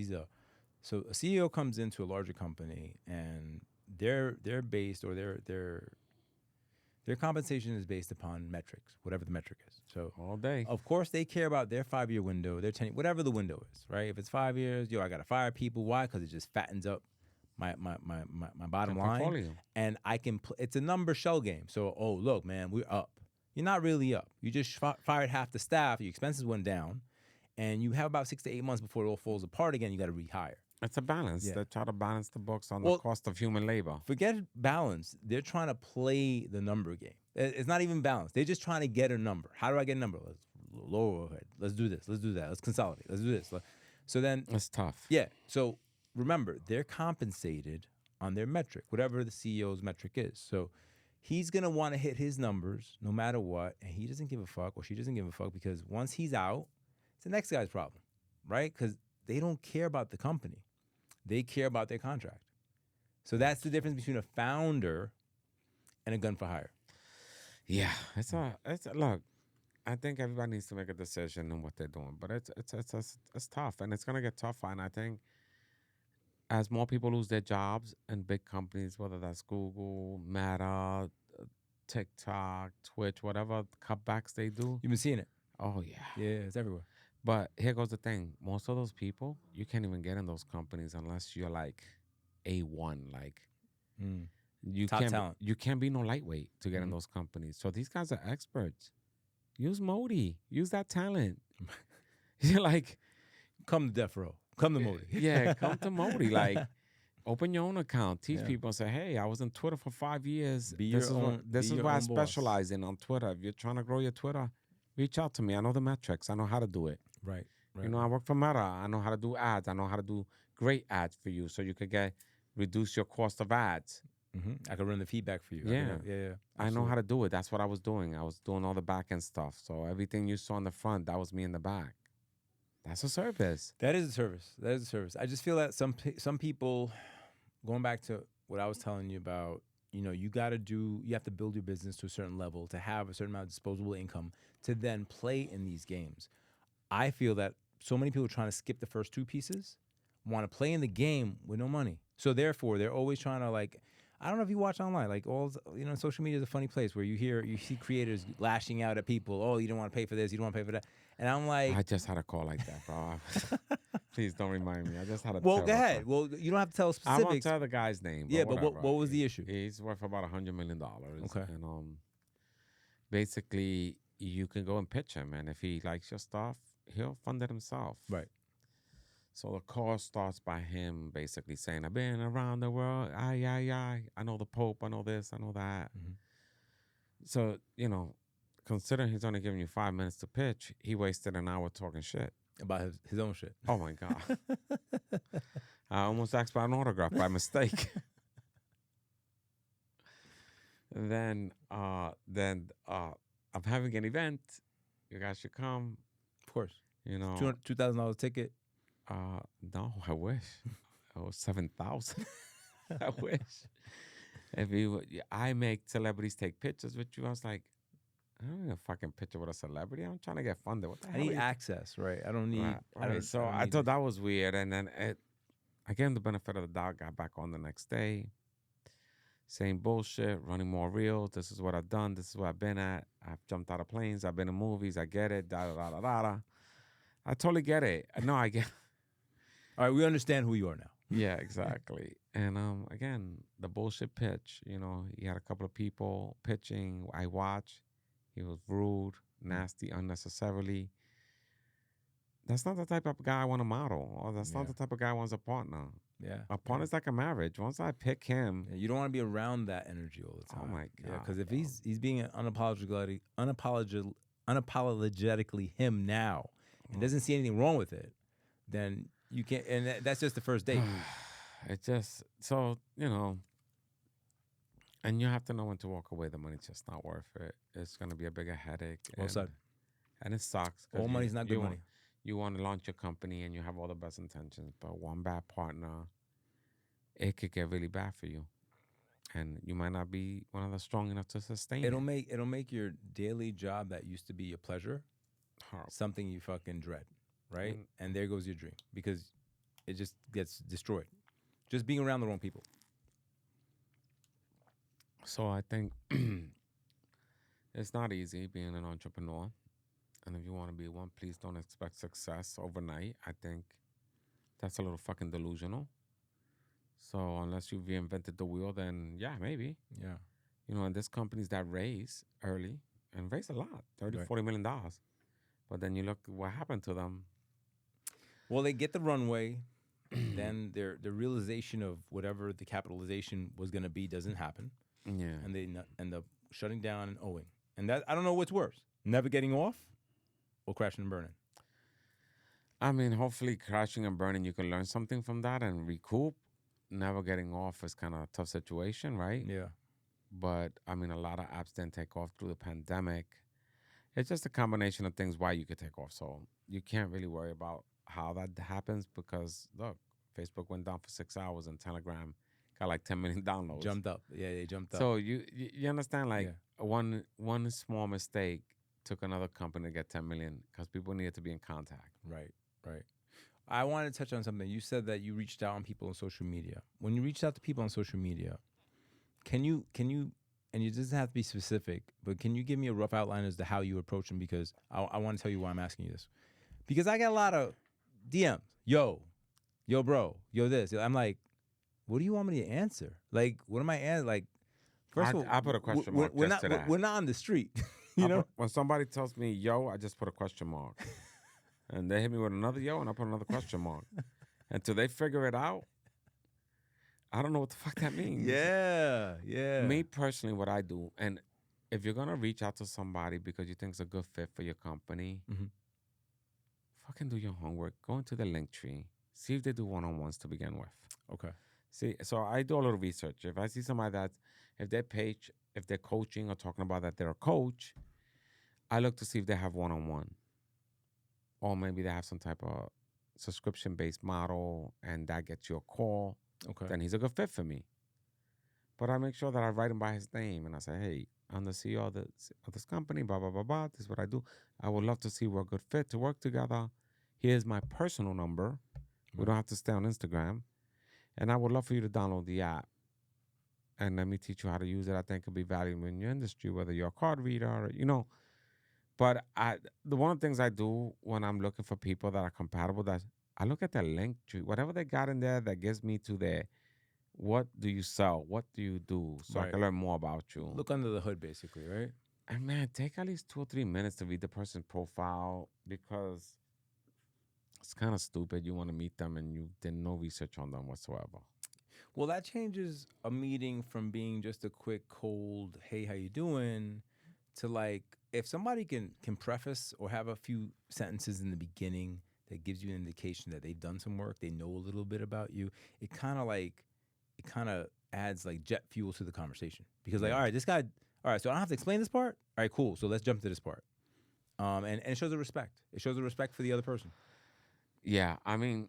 So a CEO comes into a larger company and they're based or their compensation is based upon metrics, whatever the metric is. So All day. of course they care about their 5-year window, their 10, whatever the window is, right? If it's 5 years, I gotta fire people. Why? Because it just fattens up my bottom line, portfolio. and I can. It's a number shell game. So, oh look, man, we're up. You're not really up. You just fired half the staff. Your expenses went down, and you have about 6 to 8 months before it all falls apart again. You got to rehire. It's a balance. Yeah. They try to balance the books on Well- the cost of human labor. Forget balance. They're trying to play the number game. It's not even balance. They're just trying to get a number. How do I get a number? Let's lower overhead. Let's do this. Let's do that. Let's consolidate. Let's do this. So then, It's tough. yeah. So remember, they're compensated on their metric, whatever the CEO's metric is. So he's gonna want to hit his numbers no matter what, and he doesn't give a fuck, or she doesn't give a fuck, because once he's out, it's the next guy's problem, right? Because they don't care about the company. They care about their contract. So that's the difference between a founder and a gun for hire. Yeah, it's look. I think everybody needs to make a decision on what they're doing, but it's tough, and it's gonna get tougher. And I think as more people lose their jobs in big companies, whether that's Google, Meta, TikTok, Twitch, whatever cutbacks they do. You've been seeing it. Oh yeah. Yeah, it's everywhere. But here goes the thing: most of those people, you can't even get in those companies unless you're like A1, like. You Top can't talent. You can't be no lightweight to get in those companies. So these guys are experts. Use MOTI. Use that talent. You're like, Come to Death Row. Come to Modi. yeah, come to MOTI. Like, open your own account. Teach Yeah. people and say, hey, I was on Twitter for 5 years. Be This your is own- this be is your what I own boss. specialize in on Twitter. If you're trying to grow your Twitter, reach out to me. I know the metrics. I know how to do it. Right. You know, I work for Meta. I know how to do ads. I know how to do great ads for you, so you could reduce your cost of ads. I can run the feedback for you. Yeah. Yeah. I know how to do it. That's what I was doing. I was doing all the back end stuff. So everything you saw in the front, that was me in the back. That's a service. That is a service. I just feel that some people, going back to what I was telling you about, you have to build your business to a certain level to have a certain amount of disposable income to then play in these games. I feel that so many people trying to skip the first two pieces want to play in the game with no money. So therefore, they're always trying to like, I don't know if you watch online, like social media is a funny place where you see creators lashing out at people. Oh, you don't want to pay for this, you don't want to pay for that, and I'm like, I just had a call like that, bro. Please don't remind me. I just had a well, go terrible ahead. call. Well, you don't have to tell I specifics. won't tell the guy's name. But yeah, but whatever. what was the issue? He's worth about $100 million. Okay. And basically, you can go and pitch him, and if he likes your stuff, he'll fund it himself. Right. So the call starts by him basically saying, I've been around the world. I know the Pope. I know this. I know that. Mm-hmm. So, considering he's only giving you 5 minutes to pitch, he wasted an hour talking shit. About his own shit. Oh, my God. I almost asked for an autograph by mistake. Then I'm having an event. You guys should come. Of course. $2,000 ticket. No, I wish. Oh, 7,000. I wish. I make celebrities take pictures with you. I was like, I don't need a fucking picture with a celebrity. I'm trying to get funded. What the hell? I need access, right? I don't need. Right. I thought that was weird, and then I gave him the benefit of the doubt. Got back on the next day, same bullshit, running more reels. This is what I've done. This is what I've been at. I've jumped out of planes. I've been in movies. I get it. Da da da da da. I totally get it. No, I get. All right, we understand who you are now. Yeah, exactly. And again, the bullshit pitch. He had a couple of people pitching. I watched. He was rude, nasty, unnecessarily. That's not the type of guy I want to model. Or that's not the type of guy I want as a partner. Yeah. A partner's like a marriage. Once I pick him. Yeah, you don't want to be around that energy all the time. Oh, my God. Yeah, because if he's being unapologetically him now and doesn't see anything wrong with it, then you can't. And that's just the first date. And you have to know when to walk away. The money's just not worth it. It's going to be a bigger headache. Well said. And it sucks. All money's not good money. You want to launch your company and you have all the best intentions, but one bad partner, it could get really bad for you. And you might not be one of the strong enough to sustain it'll make your daily job that used to be a pleasure something you fucking dread, right? And there goes your dream because it just gets destroyed. Just being around the wrong people. So I think it's not easy being an entrepreneur. And if you want to be one, please don't expect success overnight. I think that's a little fucking delusional. So unless you've reinvented the wheel, then yeah, maybe. Yeah. And there's companies that raise early and raise a lot, $30-40 million. But then you look what happened to them. Well, they get the runway. Then the realization of whatever the capitalization was going to be doesn't happen. Yeah. And they end up shutting down and owing. And that, I don't know what's worse, never getting off or crashing and burning. I mean, hopefully crashing and burning, you can learn something from that and recoup. Never getting off is kind of a tough situation, right? Yeah. But, I mean, a lot of apps didn't take off through the pandemic. It's just a combination of things why you could take off. So you can't really worry about how that happens because, look, Facebook went down for 6 hours and Telegram got like 10 million downloads. Jumped up. Yeah, they jumped up. So you understand, like, one small mistake took another company to get 10 million because people needed to be in contact. Right. I wanted to touch on something. You said that you reached out on people on social media. When you reached out to people on social media, can you, and it doesn't have to be specific, but can you give me a rough outline as to how you approach them? Because I want to tell you why I'm asking you this. Because I got a lot of DMs. Yo, bro, yo, this. I'm like, what do you want me to answer? Like, what am I answering? Like, first of all, I put a question mark to that. We're not on the street, you know? When somebody tells me, yo, I just put a question mark. And they hit me with another yo, and I put another question mark. Until they figure it out, I don't know what the fuck that means. Yeah. Me personally, what I do, and if you're going to reach out to somebody because you think it's a good fit for your company, fucking do your homework. Go into the link tree. See if they do one-on-ones to begin with. Okay. See, so I do a little research. If I see somebody that, if they're coaching or talking about that they're a coach, I look to see if they have one-on-one. Or maybe they have some type of subscription-based model and that gets you a call. Okay. Then he's a good fit for me. But I make sure that I write him by his name, and I say, hey, I'm the CEO of this company, blah, blah, blah, blah. This is what I do. I would love to see we're a good fit to work together. Here's my personal number. We don't have to stay on Instagram. And I would love for you to download the app and let me teach you how to use it. I think it could be valuable in your industry, whether you're a card reader or, But the one of the things I do when I'm looking for people that are compatible, that I look at their link tree, whatever they got in there that gets me to their, what do you sell? What do you do? So I Right. can learn more about you. Look under the hood, basically, right? And man, take at least 2 or 3 minutes to read the person's profile because it's kind of stupid. You want to meet them and you did no research on them whatsoever. Well, that changes a meeting from being just a quick, cold, hey, how you doing, to like, if somebody can preface or have a few sentences in the beginning that gives you an indication that they've done some work, they know a little bit about you, it kind of adds like jet fuel to the conversation. Because like, Yeah. all right, this guy, all right, so I don't have to explain this part? All right, cool. So let's jump to this part. And it shows a respect. It shows a respect for the other person. Yeah, I mean,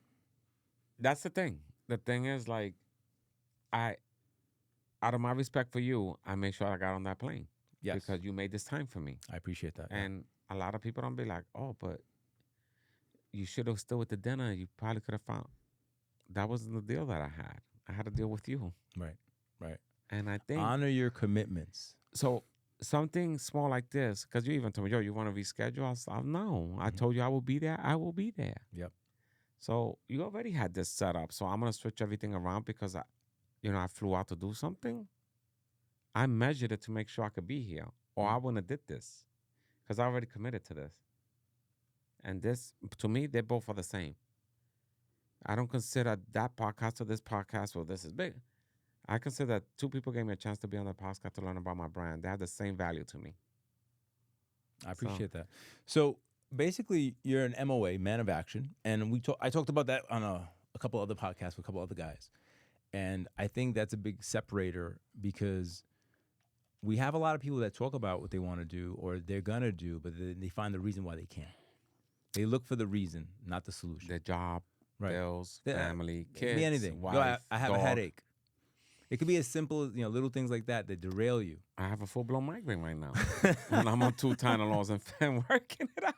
that's the thing. The thing is, like, out of my respect for you, I make sure I got on that plane. Yes. Because you made this time for me. I appreciate that. And a lot of people don't be like, oh, but you should have still with the dinner. You probably could have found. That wasn't the deal that I had. I had to deal with you. Right. And I think. Honor your commitments. So something small like this, because you even told me, yo, you want to reschedule? I said, no. I told you I will be there. I will be there. Yep. So you already had this set up. So I'm going to switch everything around because I flew out to do something. I measured it to make sure I could be here, or I wouldn't have did this because I already committed to this. And this, to me, they both are the same. I don't consider that podcast or this podcast, well, this is big. I consider that 2 people gave me a chance to be on the podcast to learn about my brand. They have the same value to me. I appreciate that. So basically, you're an MOA, man of action, and I talked about that on a couple other podcasts with a couple other guys, and I think that's a big separator because we have a lot of people that talk about what they want to do or they're gonna do, but they find the reason why they can't. They look for the reason, not the solution. Their job, Right. bills, Yeah, family, It kids, could be anything. wife, Yo, I have dog. a headache. It could be as simple as little things like that derail you. I have a full-blown migraine right now. And I'm on 2 Tylenols and working it out.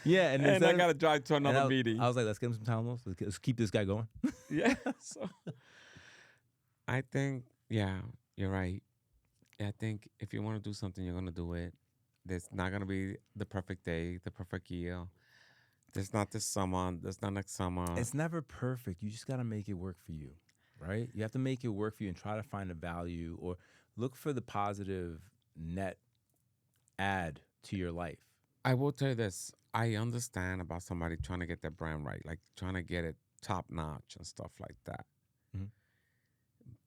Yeah, and I got to drive to another meeting. I was like, let's get him some Tylenols. Let's keep this guy going. Yeah. So I think, yeah, you're right. I think if you want to do something, you're going to do it. There's not going to be the perfect day, the perfect year. There's not this summer. There's not next summer. It's never perfect. You just got to make it work for you, right? You have to make it work for you and try to find a value or look for the positive net add to your life. I will tell you this. I understand about somebody trying to get their brand right, like trying to get it top notch and stuff like that. Mhm.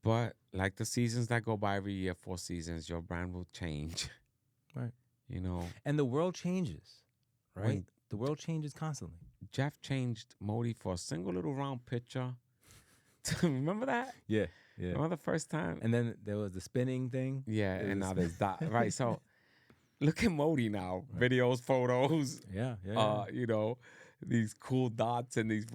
But like the seasons that go by every year, 4 seasons, your brand will change. Right. And the world changes, right? When- The world changes constantly. Jeff changed MOTI for a single little round picture. Remember that? Yeah. Remember the first time? And then there was the spinning thing. Yeah, It and was- now there's that. Right, so look at MOTI now. Right. Videos, photos, Yeah. these cool dots and these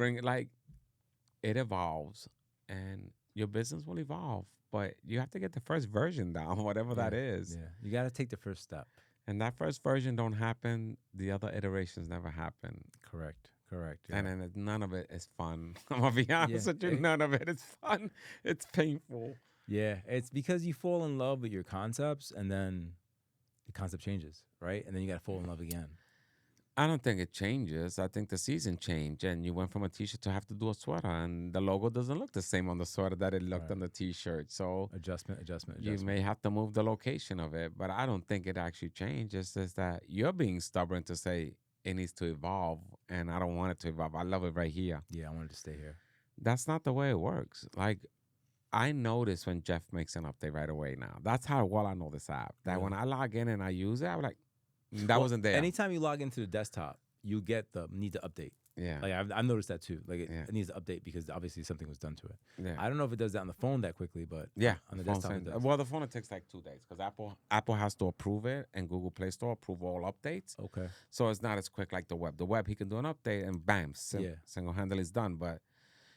it evolves and your business will evolve. But you have to get the first version down, whatever that is. Yeah. You got to take the first step. And that first version don't happen, the other iterations never happen. Correct. Yeah. And then none of it is fun. I'm going to be honest with you, none of it is fun. It's painful. Yeah, it's because you fall in love with your concepts and then the concept changes, right? And then you got to fall in love again. I don't think it changes. I think the season changed, and you went from a T-shirt to have to do a sweater, and the logo doesn't look the same on the sweater that it looked Right. on the T-shirt. So Adjustment. you may have to move the location of it, but I don't think it actually changed. It's just that you're being stubborn to say it needs to evolve, and I don't want it to evolve. I love it right here. Yeah, I wanted to stay here. That's not the way it works. Like, I notice when Jeff makes an update right away now. That's how well I know this app. That when I log in and I use it, I'm like, that wasn't there. Anytime you log into the desktop, you get the need to update. Yeah. Like I've noticed that too. Like Yeah. it needs to update because obviously something was done to it. Yeah. I don't know if it does that on the phone that quickly, but Yeah, on the phone desktop it sends- does. Well, the phone it takes like 2 days because Apple has to approve it and Google Play Store approve all updates. Okay. So it's not as quick like the web. The web he can do an update and bam, single handle is done. But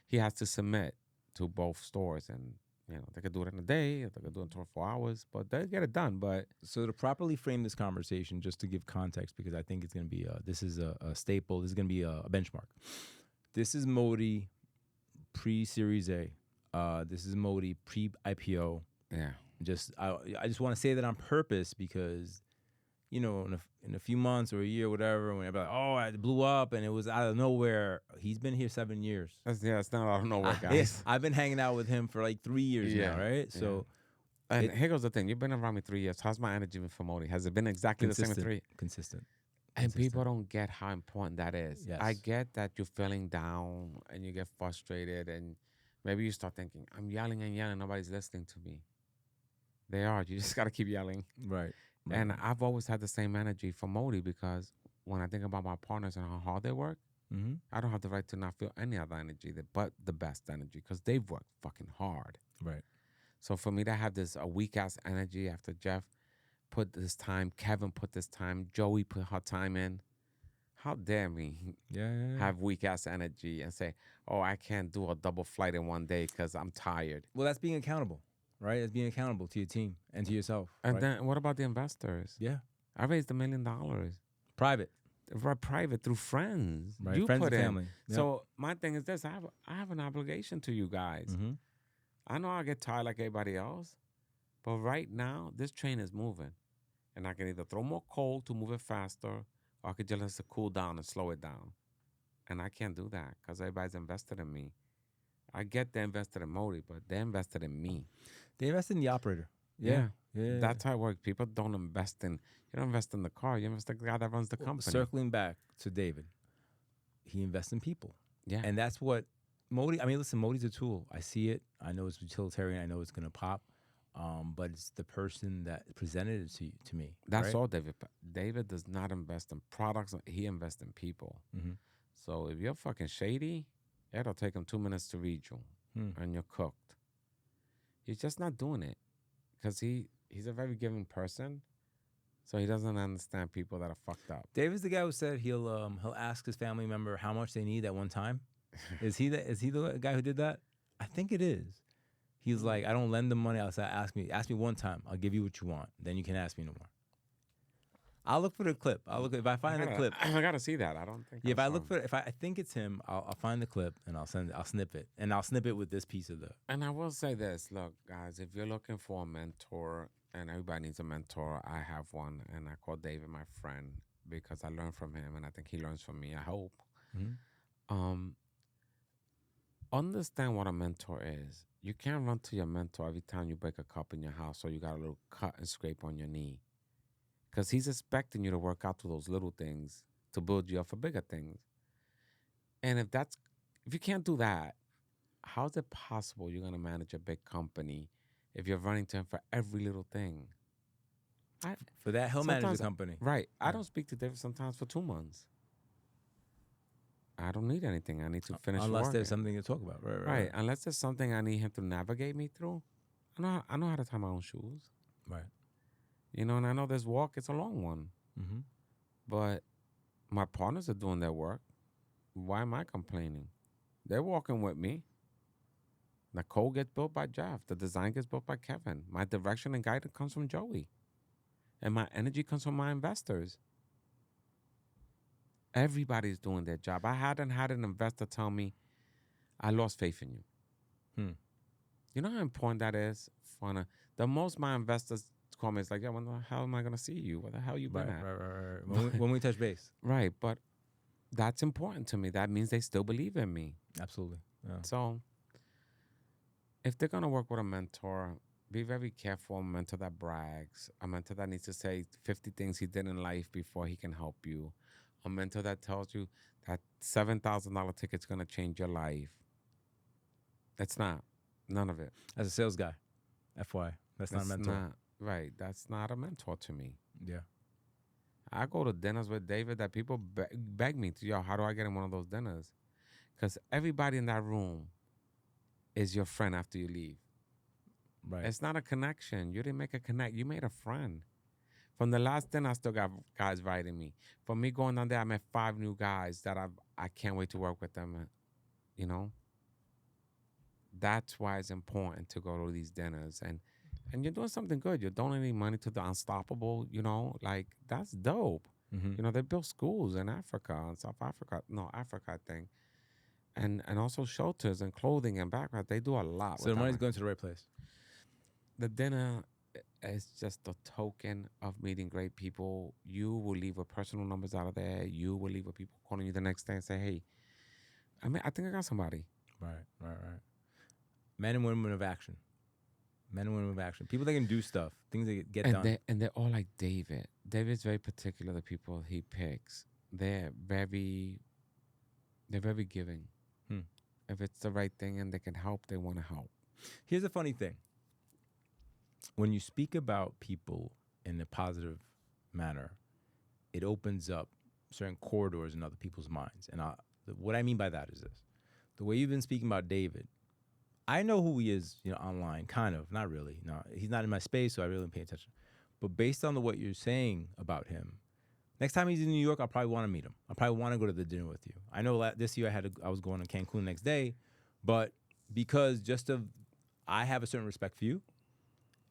he has to submit to both stores, and They could do it in a day, or they could do it in 24 hours, but they get it done. But So to properly frame this conversation, just to give context, because I think it's going to be this is a staple. This is going to be a benchmark. This is Modi pre-Series A. This is Modi pre-IPO. yeah, I just want to say that on purpose because, in a few months or a year, whatever, when everybody, oh, it blew up and it was out of nowhere. He's been here 7 years. it's not out of nowhere, guys. I've been hanging out with him for like 3 years now, right? Yeah. So And here goes the thing: you've been around me 3 years. How's my energy been for Modi? Has it been exactly the same in 3? Consistent. And people don't get how important that is. Yes. I get that you're feeling down and you get frustrated, and maybe you start thinking, "I'm yelling and yelling, nobody's listening to me." They are. You just got to keep yelling. Right. And I've always had the same energy for Modi because when I think about my partners and how hard they work, I don't have the right to not feel any other energy but the best energy because they've worked fucking hard. Right. So for me to have this a weak ass energy after Jeff put this time, Kevin put this time, Joey put her time in, how dare me have weak ass energy and say, oh, I can't do a double flight in one day because I'm tired. Well, that's being accountable, right? That's being accountable to your team and to yourself. And right? then what about the investors? Yeah. I raised $1 million. Private. Right, private through friends. Right. You Friends put and in. family. Yep. So my thing is this: I have an obligation to you guys. Mm-hmm. I know I get tired like everybody else, but right now this train is moving, and I can either throw more coal to move it faster, or I could just let it cool down and slow it down. And I can't do that because everybody's invested in me. I get they invested in Modi, but they invested in me. They invested in the operator. Yeah. That's how it works. People don't invest in. You don't invest in the car. You invest in the guy that runs the company. Circling back to David, he invests in people. Yeah. And that's what Modi. I mean, listen, Modi's a tool. I see it. I know it's utilitarian. I know it's gonna pop. But it's the person that presented it to me. That's right? all David. David does not invest in products. He invests in people. Mm-hmm. So if you're fucking shady, it'll take him 2 minutes to read you, and you're cooked. He's just not doing it because he's a very giving person, so he doesn't understand people that are fucked up. David's the guy who said he'll ask his family member how much they need at one time. Is he the guy who did that? I think it is. He's like, I don't lend them money. I'll say, ask me one time. I'll give you what you want. Then you can ask me no more. I'll look for the clip. If I find the clip. I gotta see that. I don't think. Yeah, if I think it's him, I'll find the clip and I'll snip it, and I'll snip it with this piece of the. And I will say this: look, guys, if you're looking for a mentor, and everybody needs a mentor, I have one, and I call David my friend because I learn from him, and I think he learns from me. I hope. Mm-hmm. Understand what a mentor is. You can't run to your mentor every time you break a cup in your house or you got a little cut and scrape on your knee. Because he's expecting you to work out to those little things to build you up for bigger things. And if you can't do that, how is it possible you're going to manage a big company if you're running to him for every little thing? For that, he'll manage the company. Right. I don't speak to David sometimes for 2 months. I don't need anything. I need to finish Unless working. there's something to talk about. Right. Unless there's something I need him to navigate me through. I know how to tie my own shoes. Right. And I know this walk is a long one. Mm-hmm. But my partners are doing their work. Why am I complaining? They're walking with me. The code gets built by Jeff. The design gets built by Kevin. My direction and guidance comes from Joey. And my energy comes from my investors. Everybody's doing their job. I hadn't had an investor tell me, I lost faith in you. You know how important that is? The most my investors call me is like, yeah, when the hell am I going to see you? Where the hell you been at? Right. When we touch base. Right, but that's important to me. That means they still believe in me. Absolutely. Yeah. So if they're going to work with a mentor, be very careful. A mentor that brags. A mentor that needs to say 50 things he did in life before he can help you. A mentor that tells you that $7,000 ticket's going to change your life. It's not. None of it. As a sales guy, FYI, that's not a mentor. Right. That's not a mentor to me. Yeah. I go to dinners with David that people beg me to, how do I get in one of those dinners? Because everybody in that room is your friend after you leave. Right. It's not a connection. You didn't make a connect. You made a friend. From the last dinner, I still got guys writing me. From me going down there, I met 5 new guys that I can't wait to work with them. That's why it's important to go to these dinners, and you're doing something good. You're donating money to the Unstoppable. Like that's dope. Mm-hmm. They built schools in Africa and South Africa. No, Africa, I think, and also shelters and clothing and backpack. They do a lot So with the that money's money. going to the right place. The dinner is just a token of meeting great people. You will leave with personal numbers out of there. You will leave with people calling you the next day and say, "Hey, I think I got somebody." Right. Men and women of action. Men and women of action. People that can do stuff. Things that get done. They're all like David. David's very particular. The people he picks, they're very giving. If it's the right thing and they can help, they want to help. Here's a funny thing. When you speak about people in a positive manner, it opens up certain corridors in other people's minds. And what I mean by that is this. The way you've been speaking about David, I know who he is, online, kind of, not really. No, he's not in my space, so I really don't pay attention. But based on what you're saying about him, next time he's in New York, I'll probably want to meet him. I'll probably want to go to the dinner with you. I know this year I was going to Cancun the next day, but because I have a certain respect for you,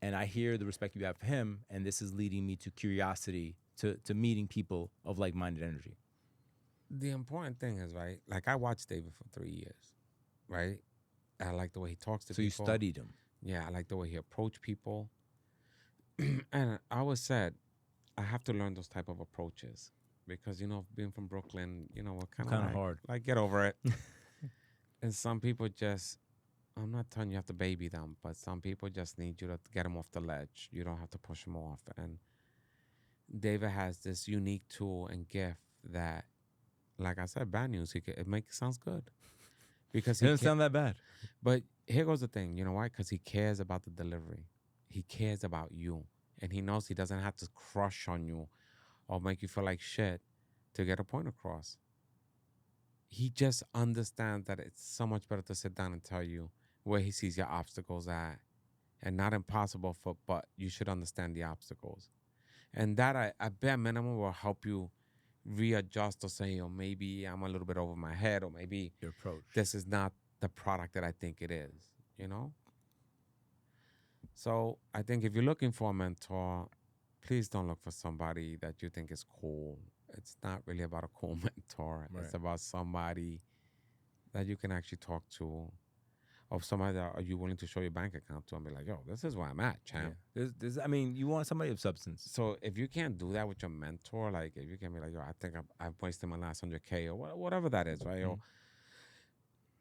and I hear the respect you have for him, and this is leading me to curiosity, to meeting people of like-minded energy. The important thing is, right, like I watched David for 3 years, right? I like the way he talks to people. So you studied him. Yeah, I like the way he approached people. And I always said, I have to learn those type of approaches because, being from Brooklyn, we're kind of hard. Like, get over it. And some people just, I'm not telling you have to baby them, but some people just need you to get them off the ledge. You don't have to push them off. And David has this unique tool and gift that, like I said, bad news, it sounds good. Because it doesn't sound that bad. But here goes the thing. You know why? Because he cares about the delivery. He cares about you. And he knows he doesn't have to crush on you or make you feel like shit to get a point across. He just understands that it's so much better to sit down and tell you where he sees your obstacles at. And not impossible, but you should understand the obstacles. And that, at bare minimum, will help you readjust or say, maybe I'm a little bit over my head, or maybe your approach. This is not the product that I think it is, So I think if you're looking for a mentor, please don't look for somebody that you think is cool. It's not really about a cool mentor. Right. It's about somebody that you can actually talk to, or somebody that are you willing to show your bank account to and be like, yo, this is where I'm at, champ. Yeah. You want somebody of substance. So if you can't do that with your mentor, like if you can be like, yo, I think I've wasted my last 100K or whatever that is, right? Mm-hmm.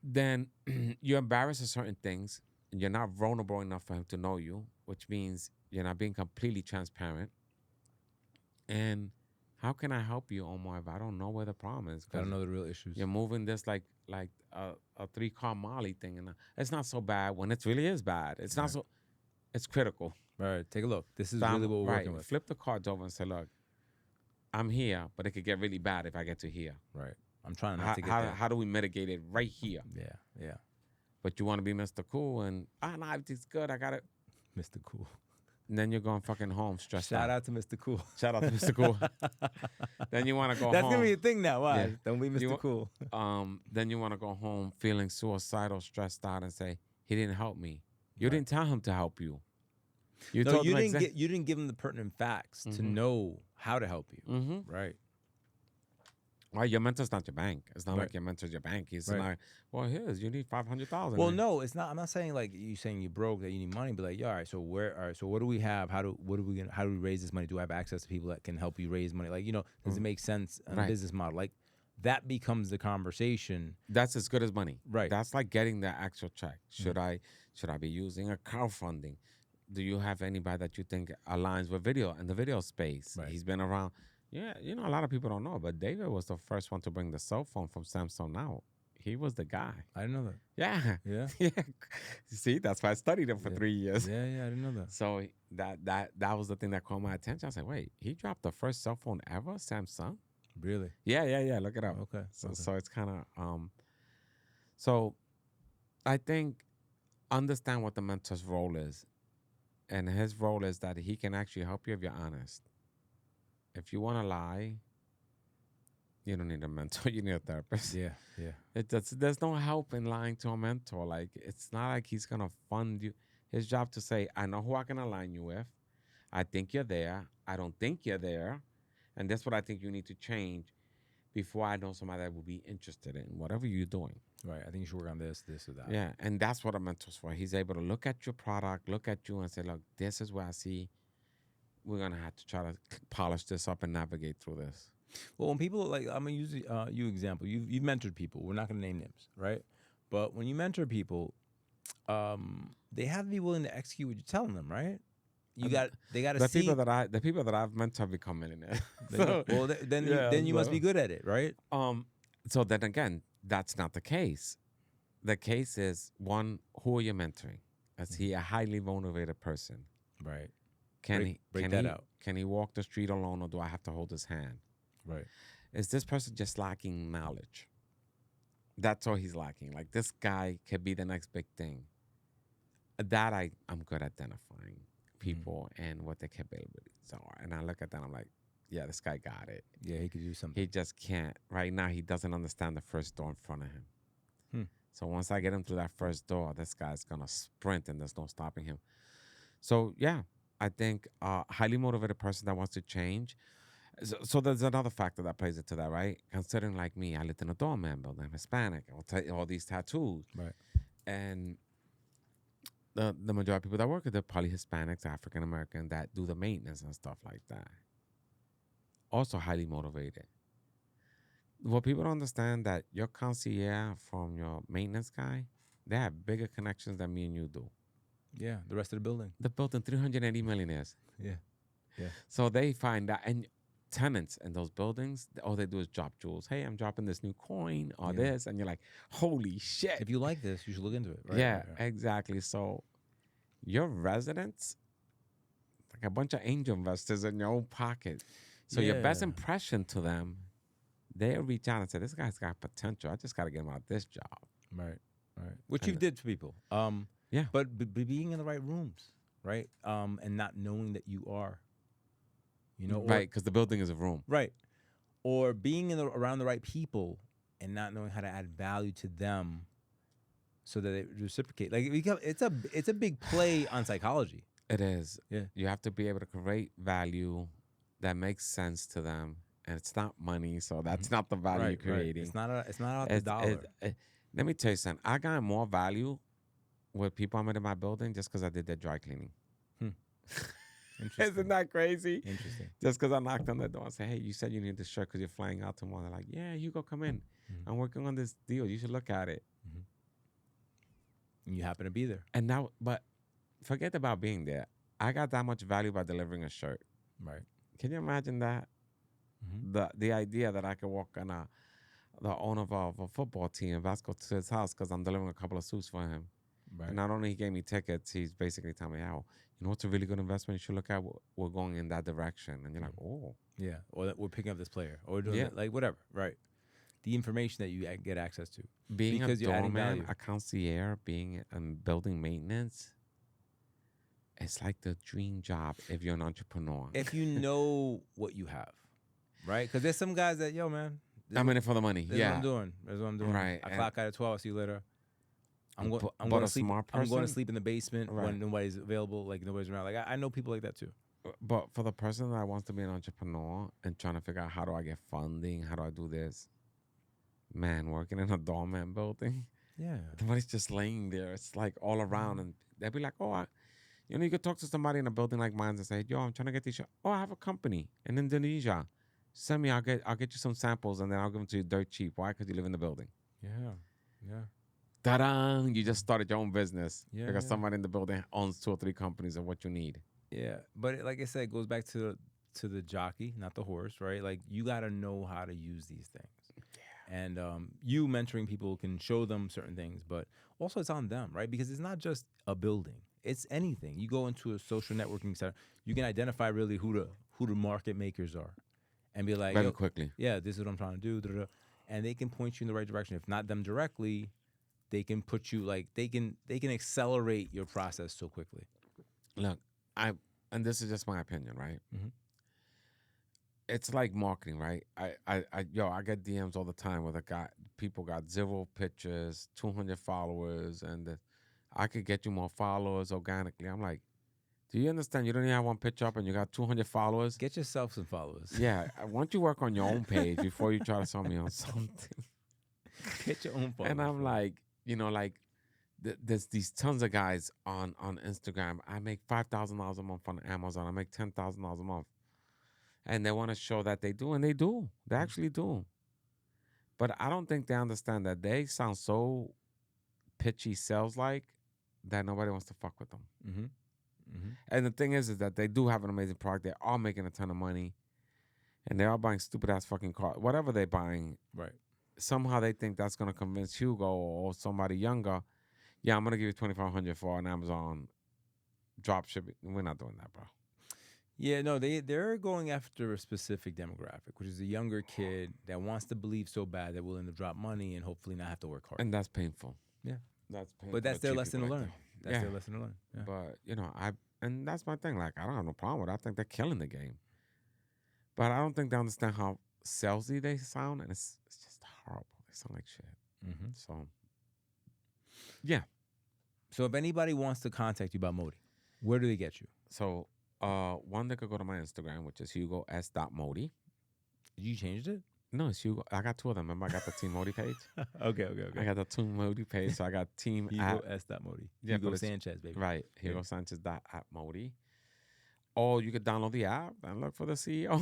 Then you're embarrassed of certain things. And you're not vulnerable enough for him to know you, which means you're not being completely transparent. And how can I help you, Omar, if I don't know where the problem is? I don't know the real issues. You're moving this like a 3-car Molly thing, and it's not so bad when it really is bad. It's not so. It's critical. All right, take a look. This is really what we're working with. Flip the cards over and say, look, I'm here, but it could get really bad if I get to here. Right. I'm trying not to get there. How do we mitigate it right here? Yeah. But you want to be Mr. Cool and, no, everything's good. I got it. Mr. Cool. And then you're going fucking home stressed out. Shout out to Mr. Cool. Shout out to Mr. Cool. Then you want to go home. That's going to be a thing now. Why? Yeah. Don't be Mr. Cool. Then you want to go home feeling suicidal, stressed out, and say, he didn't help me. You didn't tell him to help you. You didn't give him the pertinent facts to know how to help you. Mm-hmm. Right. Well, your mentor's not your bank. It's not like your mentor's your bank. He's not, well, you need $500,000. Well, no, it's not. I'm not saying like you saying you broke that you need money, but like, yeah, all right. So what do we have? How do we raise this money? Do I have access to people that can help you raise money? Like, does it make sense on a business model? Like that becomes the conversation. That's as good as money. Right. That's like getting the actual check. Should I be using a crowdfunding? Do you have anybody that you think aligns with video in the video space? Right. He's been around. Yeah, a lot of people don't know, but David was the first one to bring the cell phone from Samsung out. He was the guy. I didn't know that. Yeah. Yeah. Yeah. See, that's why I studied him for 3 years. Yeah, I didn't know that. So that was the thing that caught my attention. I was like, wait, he dropped the first cell phone ever, Samsung? Really? Yeah. Look it up. Okay. So it's kind of so I think understand what the mentor's role is. And his role is that he can actually help you if you're honest. If you want to lie, You don't need a mentor. You need a therapist. Yeah, yeah. There's no help in lying to a mentor. Like, it's not like he's gonna fund you. His job to say, I know who I can align you with. I think you're there. I don't think you're there. And that's what I think you need to change before I know somebody that will be interested in whatever you're doing. Right. I think you should work on this, this, or that. Yeah. And that's what a mentor's for. He's able to look at your product, look at you and say, look, this is where I see we're going to have to try to polish this up and navigate through this. Well, when people like, I'm gonna use you example. You've mentored people. We're not gonna name names, right? But when you mentor people, they have to be willing to execute what you're telling them, right? They got to see the people that I've mentored become millionaires. Then you must be good at it, right? So then again, that's not the case. The case is, one, who are you mentoring? Is he a highly motivated person? Right. Can break that out. Can he walk the street alone, or do I have to hold his hand? Right. Is this person just lacking knowledge? That's all he's lacking. Like, this guy could be the next big thing. That I'm good at identifying people and what their capabilities are. And I look at that, I'm like, yeah, this guy got it. Yeah, he could do something. He just can't. Right now, he doesn't understand the first door in front of him. So once I get him through that first door, this guy's going to sprint and there's no stopping him. So, yeah, I think a highly motivated person that wants to change. So there's another factor that plays into that, right? Considering, like me, I lived in a doorman building. I'm Hispanic. All these tattoos. Right. And the majority of people that work with, they're probably Hispanics, African American, that do the maintenance and stuff like that. Also highly motivated. What people don't understand, that your concierge from your maintenance guy, they have bigger connections than me and you do. Yeah, the rest of the building. The building, 380 millionaires. Yeah. Yeah. So they find that, and tenants in those buildings, all they do is drop jewels. Hey, I'm dropping this new coin or this. And you're like, holy shit. If you like this, you should look into it. Right? Yeah, exactly. So your residents, like a bunch of angel investors in your own pocket. So your best impression to them, they'll reach out and say, this guy's got potential. I just got to get him out of this job. Right, right. Which you did to people. Yeah. But being in the right rooms, right? And not knowing that you are. You know, right, because the building is a room. Right. Or being around the right people and not knowing how to add value to them so that they reciprocate. Like, it's a big play on psychology. It is. Yeah. You have to be able to create value that makes sense to them. And it's not money, so that's not the value you're creating. Right. It's not about the dollar. Let me tell you something. I got more value with people I met in my building just because I did their dry cleaning. Isn't that crazy? Interesting. Just because I knocked on the door and said, hey, you said you need this shirt because you're flying out tomorrow. They're like, yeah, Hugo, come in. I'm working on this deal. You should look at it. And you happen to be there. And now, but forget about being there. I got that much value by delivering a shirt. Right. Can you imagine that? The idea that I could walk on the owner of a football team, basketball, to his house because I'm delivering a couple of suits for him. Right. And not only he gave me tickets, he's basically telling me, oh, you know what's a really good investment you should look at? We're going in that direction. And you're like, oh. Yeah, or that we're picking up this player. Or we're doing that, like whatever, right. The information that you get access to. Being because a doorman, a concierge, being building maintenance, it's like the dream job if you're an entrepreneur. If you know what you have, right? Because there's some guys that, yo, man. I'm in it for the money. That's what I'm doing. That's what I'm doing. Right. I clock out at 12. I'll see you later. I'm going to sleep in the basement when nobody's available, like nobody's around. Like I know people like that too. But for the person that wants to be an entrepreneur and trying to figure out how do I get funding, how do I do this, man, working in a doorman building, the money's just laying there. It's like all around, and they'll be like, oh, you could talk to somebody in a building like mine and say, yo, I'm trying to get these. Oh, I have a company in Indonesia. Send me. I'll get you some samples, and then I'll give them to you dirt cheap. Why? Because you live in the building. Yeah. Ta-da! You just started your own business because somebody in the building owns 2 or 3 companies of what you need. Yeah, but like I said, it goes back to the jockey, not the horse, right? Like, you got to know how to use these things. Yeah. And you mentoring people can show them certain things, but also it's on them, right? Because it's not just a building. It's anything. You go into a social networking center, you can identify really who the market makers are and be like, very quickly. Yeah, this is what I'm trying to do. And they can point you in the right direction. If not them directly, they can put you, like, they can accelerate your process so quickly. Look, and this is just my opinion, right? it's like marketing, right? I get DMs all the time where people got 0 pictures, 200 followers, and I could get you more followers organically. I'm like, do you understand? You don't even have one picture up and you got 200 followers. Get yourself some followers. Yeah, I want you to work on your own page before you try to sell me on something. Get your own followers. And I'm like, like there's these tons of guys on Instagram. I make $5,000 a month on Amazon. I make $10,000 a month. And they want to show that they do, and they do. They actually do. But I don't think they understand that they sound so pitchy sales-like that nobody wants to fuck with them. Mm-hmm. Mm-hmm. And the thing is that they do have an amazing product. They're all making a ton of money. And they're all buying stupid-ass fucking cars. Whatever they're buying. Right. Somehow they think that's going to convince Hugo or somebody younger, yeah, I'm going to give you $2,500 for an Amazon drop shipping. We're not doing that, bro. Yeah, no, they're going after a specific demographic, which is a younger kid that wants to believe so bad they're willing to drop money and hopefully not have to work hard. And that's painful. Yeah. That's painful. But that's their lesson to learn. That's Yeah. their lesson to learn. Yeah. But, and that's my thing. Like, I don't have no problem with it. I think they're killing the game. But I don't think they understand how salesy they sound, and it's just horrible. They sound like shit. Mm-hmm. So, yeah. So if anybody wants to contact you about MOTI, where do they get you? So, one, they could go to my Instagram, which is hugos.moti. You changed it? No, it's Hugo. I got 2 of them. Remember, I got the Team Moti page. Okay. I got the Team Moti page. So I got Team Hugo S.Moti. Yeah, Hugo but it's- Sanchez, baby. right. Hugo Sanchez @Moti. Or you could download the app and look for the CEO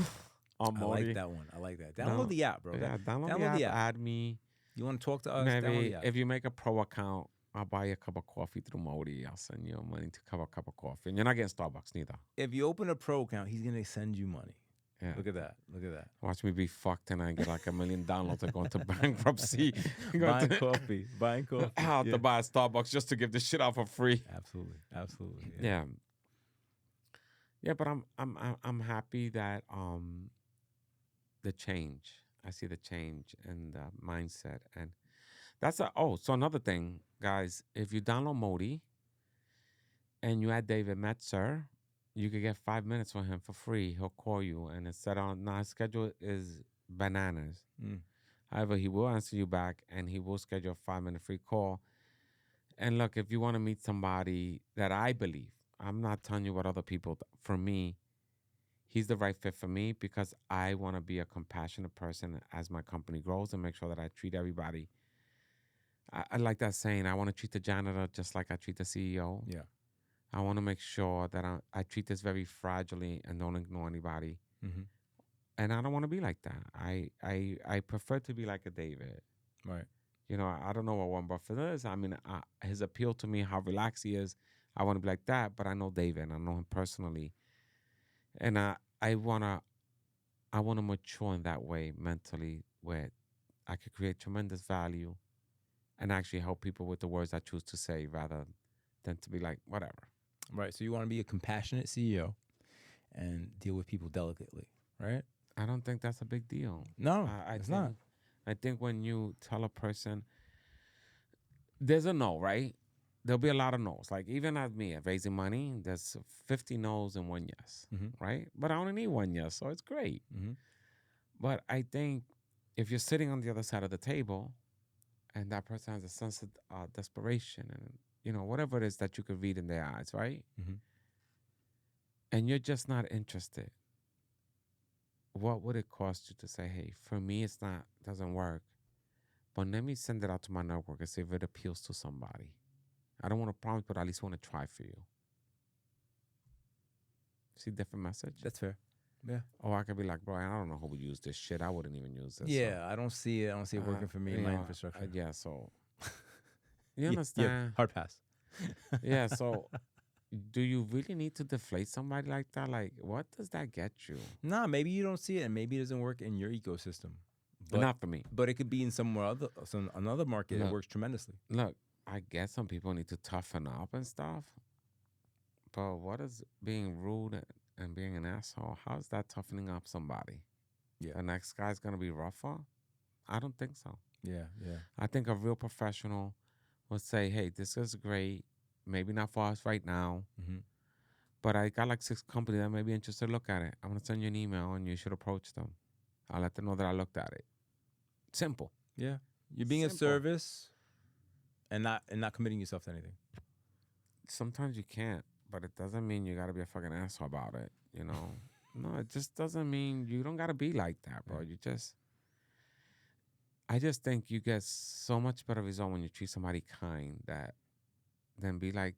on I Moti. like that one. I like that. Download the app, bro. Yeah, download download the the app. app. Add me. You want to talk to us? Download Maybe the app. if you make a pro account, I'll buy you a cup of coffee through Moti. I'll send you money to cover a cup of coffee. And you're not getting Starbucks neither. If you open a pro account, he's going to send you money. Yeah. Look at that. Look at that. Watch me be fucked and I get like 1 million downloads and go into bankruptcy. Buying coffee. Buying coffee. I have Yeah. to buy a Starbucks just to give this shit out for free. Absolutely. Absolutely. Yeah. Yeah, but I'm happy that the change. I see the change in the mindset. And that's so another thing, guys, if you download Moti and you add David Metzer, you could get 5 minutes from him for free. He'll call you and it's set on. Now his schedule is bananas. Mm. However, he will answer you back and he will schedule a 5-minute free call. And look, if you want to meet somebody that I believe, I'm not telling you what other people, for me, he's the right fit for me because I want to be a compassionate person as my company grows and make sure that I treat everybody. I like that saying, I want to treat the janitor just like I treat the CEO. Yeah. I want to make sure that I treat this very fragilely and don't ignore anybody. Mm-hmm. And I don't want to be like that. I prefer to be like a David. Right. I don't know what Warren Buffett is. I mean, his appeal to me, how relaxed he is, I want to be like that. But I know David, and I know him personally, and I wanna mature in that way mentally, where I could create tremendous value, and actually help people with the words I choose to say, rather than to be like whatever. Right. So you want to be a compassionate CEO and deal with people delicately, right? I don't think that's a big deal. No, It's not. not. I think when you tell a person, there's a no, right? There'll be a lot of no's. Like even as me, at raising money, there's 50 no's and 1 yes, right? But I only need 1 yes, so it's great. Mm-hmm. But I think if you're sitting on the other side of the table and that person has a sense of desperation and, whatever it is that you could read in their eyes, right? Mm-hmm. And you're just not interested, what would it cost you to say, hey, for me, doesn't work, but let me send it out to my network and see if it appeals to somebody. I don't want to promise, but I at least want to try for you. See, different message? That's fair. Yeah. Or I could be like, bro, I don't know who would use this shit. I wouldn't even use this. Yeah, I don't see it. I don't see it working for me in my infrastructure. Yeah, so you understand? Yeah, hard pass. Yeah, so do you really need to deflate somebody like that? Like, what does that get you? Nah, maybe you don't see it, and maybe it doesn't work in your ecosystem. But, Not for me. But it could be in another market. Look. It works tremendously. Look, I guess some people need to toughen up and stuff. But what is being rude and being an asshole? How is that toughening up somebody? Yeah. The next guy's going to be rougher? I don't think so. Yeah, yeah. I think a real professional would say, hey, this is great. Maybe not for us right now, Mm-hmm. But I got like 6 companies that may be interested to look at it. I'm gonna send you an email and you should approach them. I'll let them know that I looked at it. Simple. Yeah. You're being of Simple. service and not committing yourself to anything. Sometimes you can't, but it doesn't mean you gotta be a fucking asshole about it, you know? No, it just doesn't mean you don't gotta be like that, bro. I just think you get so much better result when you treat somebody kind than be like,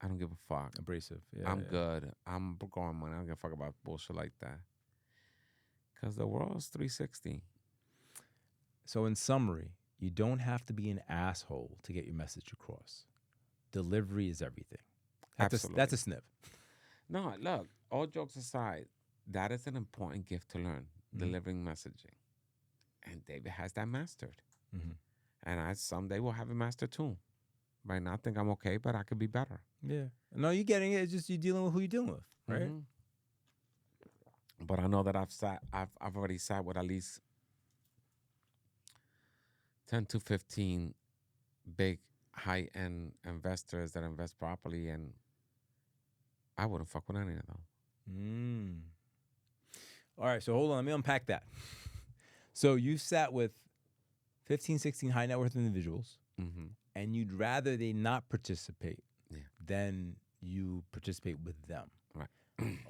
I don't give a fuck. Abrasive. Yeah. I'm good. I'm going money. I don't give a fuck about bullshit like that. Because the world's 360. So in summary, you don't have to be an asshole to get your message across. Delivery is everything. Absolutely. That's a snip. No, look, all jokes aside, that is an important gift to learn, delivering messaging. And David has that mastered. Mm-hmm. And I someday will have it mastered too. Right now I think I'm okay, but I could be better. Yeah. No, you're getting it. It's just you're dealing with who you're dealing with, right? Mm-hmm. But I know that I've already sat with at least 10 to 15 big high-end investors that invest properly, and I wouldn't fuck with any of them. All right, so hold on. Let me unpack that. So you sat with 15, 16 high net worth individuals, and you'd rather they not participate than you participate with them. Right.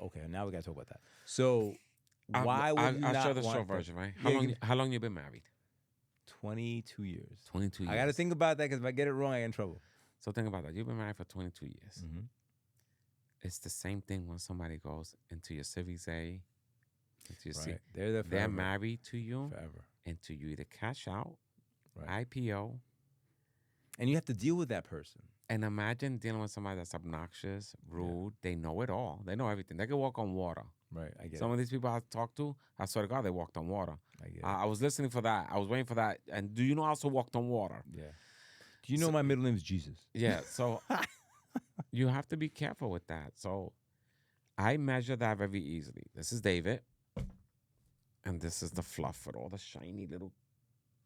Okay, now we got to talk about that. So why would you not I'll show the want short version, right? Yeah, How long you been married? 22 years. 22 years. I got to think about that because if I get it wrong, I get in trouble. So think about that. You've been married for 22 years. Mm-hmm. It's the same thing when somebody goes into your Series A, into your C. They're there forever. They're married to you Forever. until you either cash out, Right. IPO. And you have to deal with that person. And imagine dealing with somebody that's obnoxious, rude. They know it all. They know everything. They can walk on water. Right, I get Some of these people I talked to, I swear to God, they walked on water. I get it. I was listening for that. I was waiting for that. And do you know I also walked on water? Yeah. Do you know my middle name is Jesus? Yeah. So you have to be careful with that. So I measure that very easily. This is David. And this is the fluff with all the shiny little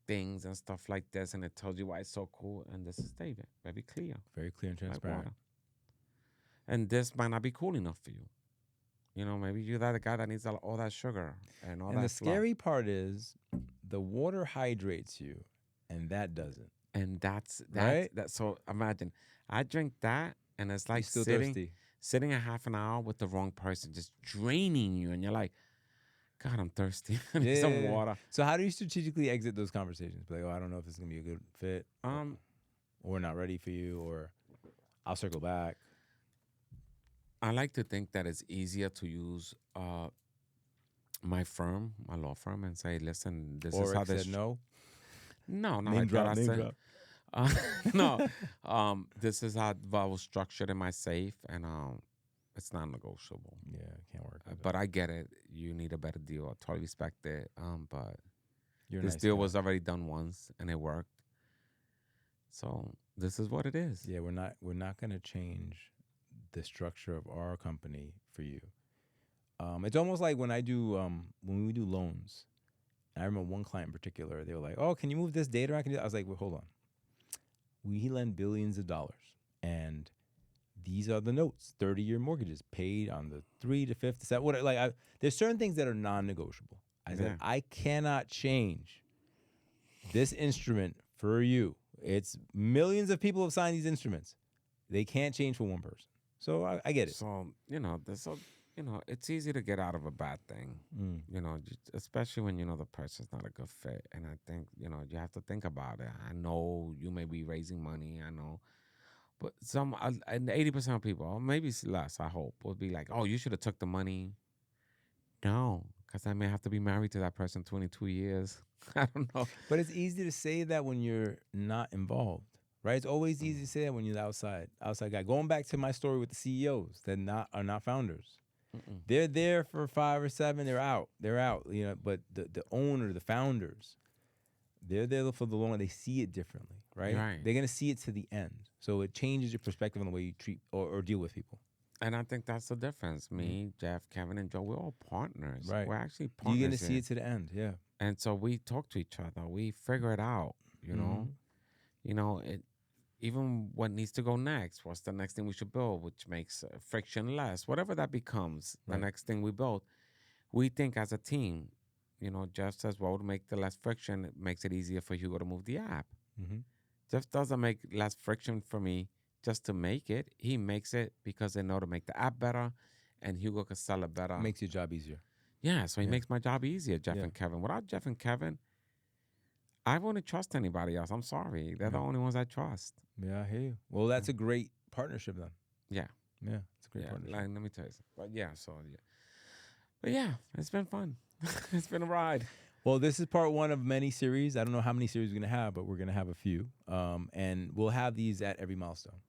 things and stuff like this. And it tells you why it's so cool. And this is David. Very clear. Very clear and Like transparent. water. And this might not be cool enough for you. You know, maybe you're that guy that needs all that sugar and all that. And the fluff. scary part is the water hydrates you and that doesn't. And that's Right? so imagine I drink that and it's like You're still sitting a half an hour with the wrong person, just draining you, and you're like, God, I'm thirsty. I need some water. So how do you strategically exit those conversations? Be like, oh, I don't know if this is gonna be a good fit. Or we're not ready for you, or I'll circle back. I like to think that it's easier to use my firm, my law firm, and say, listen, this is how this. Said no. No, not Name like drop, that. name drop. No, this is how I was structured in my safe, and it's not negotiable. Yeah, can't work. But I get it. You need a better deal. I totally respect it. But You're this nice deal guy. was already done once, and it worked. So this is what it is. Yeah, we're not gonna change the structure of our company for you. It's almost like when I do when we do loans. I remember one client in particular. They were like, "Oh, can you move this data? I can do." I was like, "Well, hold on. We lend billions of dollars, and these are the notes: 30-year mortgages paid on the 3 to 5th to 7. What there's certain things that are non-negotiable. I said I cannot change this instrument for you. It's millions of people have signed these instruments. They can't change for one person. So I get it. So it's easy to get out of a bad thing. You know, especially when you know the person's not a good fit. And I think you have to think about it. I know you may be raising money. I know, but and 80% of people, or maybe less, I hope, would be like, "Oh, you should have took the money." No, because I may have to be married to that person 22 years. I don't know. But it's easy to say that when you're not involved, right? It's always easy to say that when you're the outside guy. Going back to my story with the CEOs that are not founders. They're there for 5 or 7. They're out. You know, but the owner, the founders, they're there for the long run. They see it differently, right? They're gonna see it to the end. So it changes your perspective on the way you treat or deal with people. And I think that's the difference. Me, Jeff, Kevin, and Joe, we're all partners. Right. We're actually partners. You're gonna see it to the end, yeah. And so we talk to each other. We figure it out. You know, even what needs to go next. What's the next thing we should build, which makes friction less? Whatever that becomes, the Right. next thing we build. We think as a team, Jeff says, well, to make the less friction, it makes it easier for Hugo to move the app. Mm-hmm. Jeff doesn't make less friction for me just to make it. He makes it because they know to make the app better, and Hugo can sell it better. Makes your job easier. Yeah, so he Yeah. makes my job easier, Jeff Yeah. and Kevin. Without Jeff and Kevin, I wouldn't trust anybody else. I'm sorry. They're the Yeah. only ones I trust. Yeah, I hear you. Well, that's a great partnership then. Yeah. Yeah, it's a great Yeah, partnership. let me tell you something. But yeah, But yeah, it's been fun. It's been a ride. Well, this is part one of many series. I don't know how many series we're going to have, but we're going to have a few. And we'll have these at every milestone.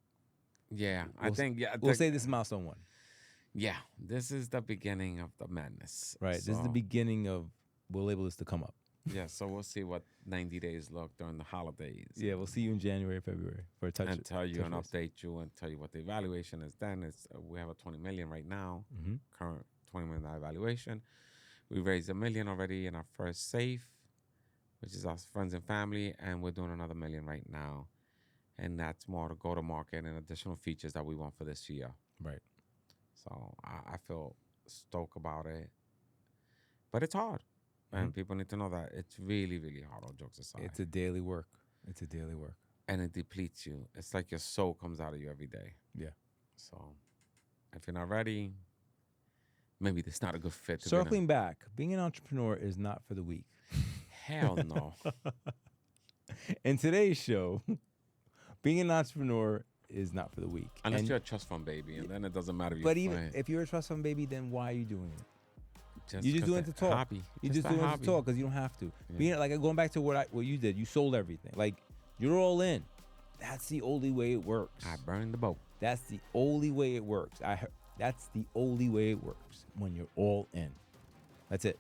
Yeah, We'll we'll say this is milestone 1. Yeah, this is the beginning of the madness. Right. This is the So, beginning of, we'll label this to come up. Yeah, so we'll see what 90 days look during the holidays. Yeah, we'll see you in January, February for a touch. And tell you and touch base. update you and tell you what the evaluation is. Then it's we have a 20 million right now, Mhm. current 20 million evaluation. We raised $1 million already in our first safe, which is our friends and family, and we're doing another $1 million right now, and that's more to go to market and additional features that we want for this year. Right. So I feel stoked about it, but it's hard, and people need to know that it's really, really hard. All jokes aside, It's a daily work. It's a daily work. and it depletes you. It's like your soul comes out of you every day. Yeah. So if you're not ready, maybe this is not a good fit. To Circling back, being an entrepreneur is not for the weak. Hell no. In today's show, being an entrepreneur is not for the weak. Unless And- you're a trust fund baby, and then it doesn't matter if but you're even if you're a trust fund baby, then why are you doing it? just You're just 'cause doing it the to talk. Hobby. You're just a doing it hobby. to talk because you don't have to. Yeah. Being like going back to what you did, you sold everything. Like you're all in. That's the only way it works. I burned the boat. That's the only way it works. That's the only way it works when you're all in. That's it.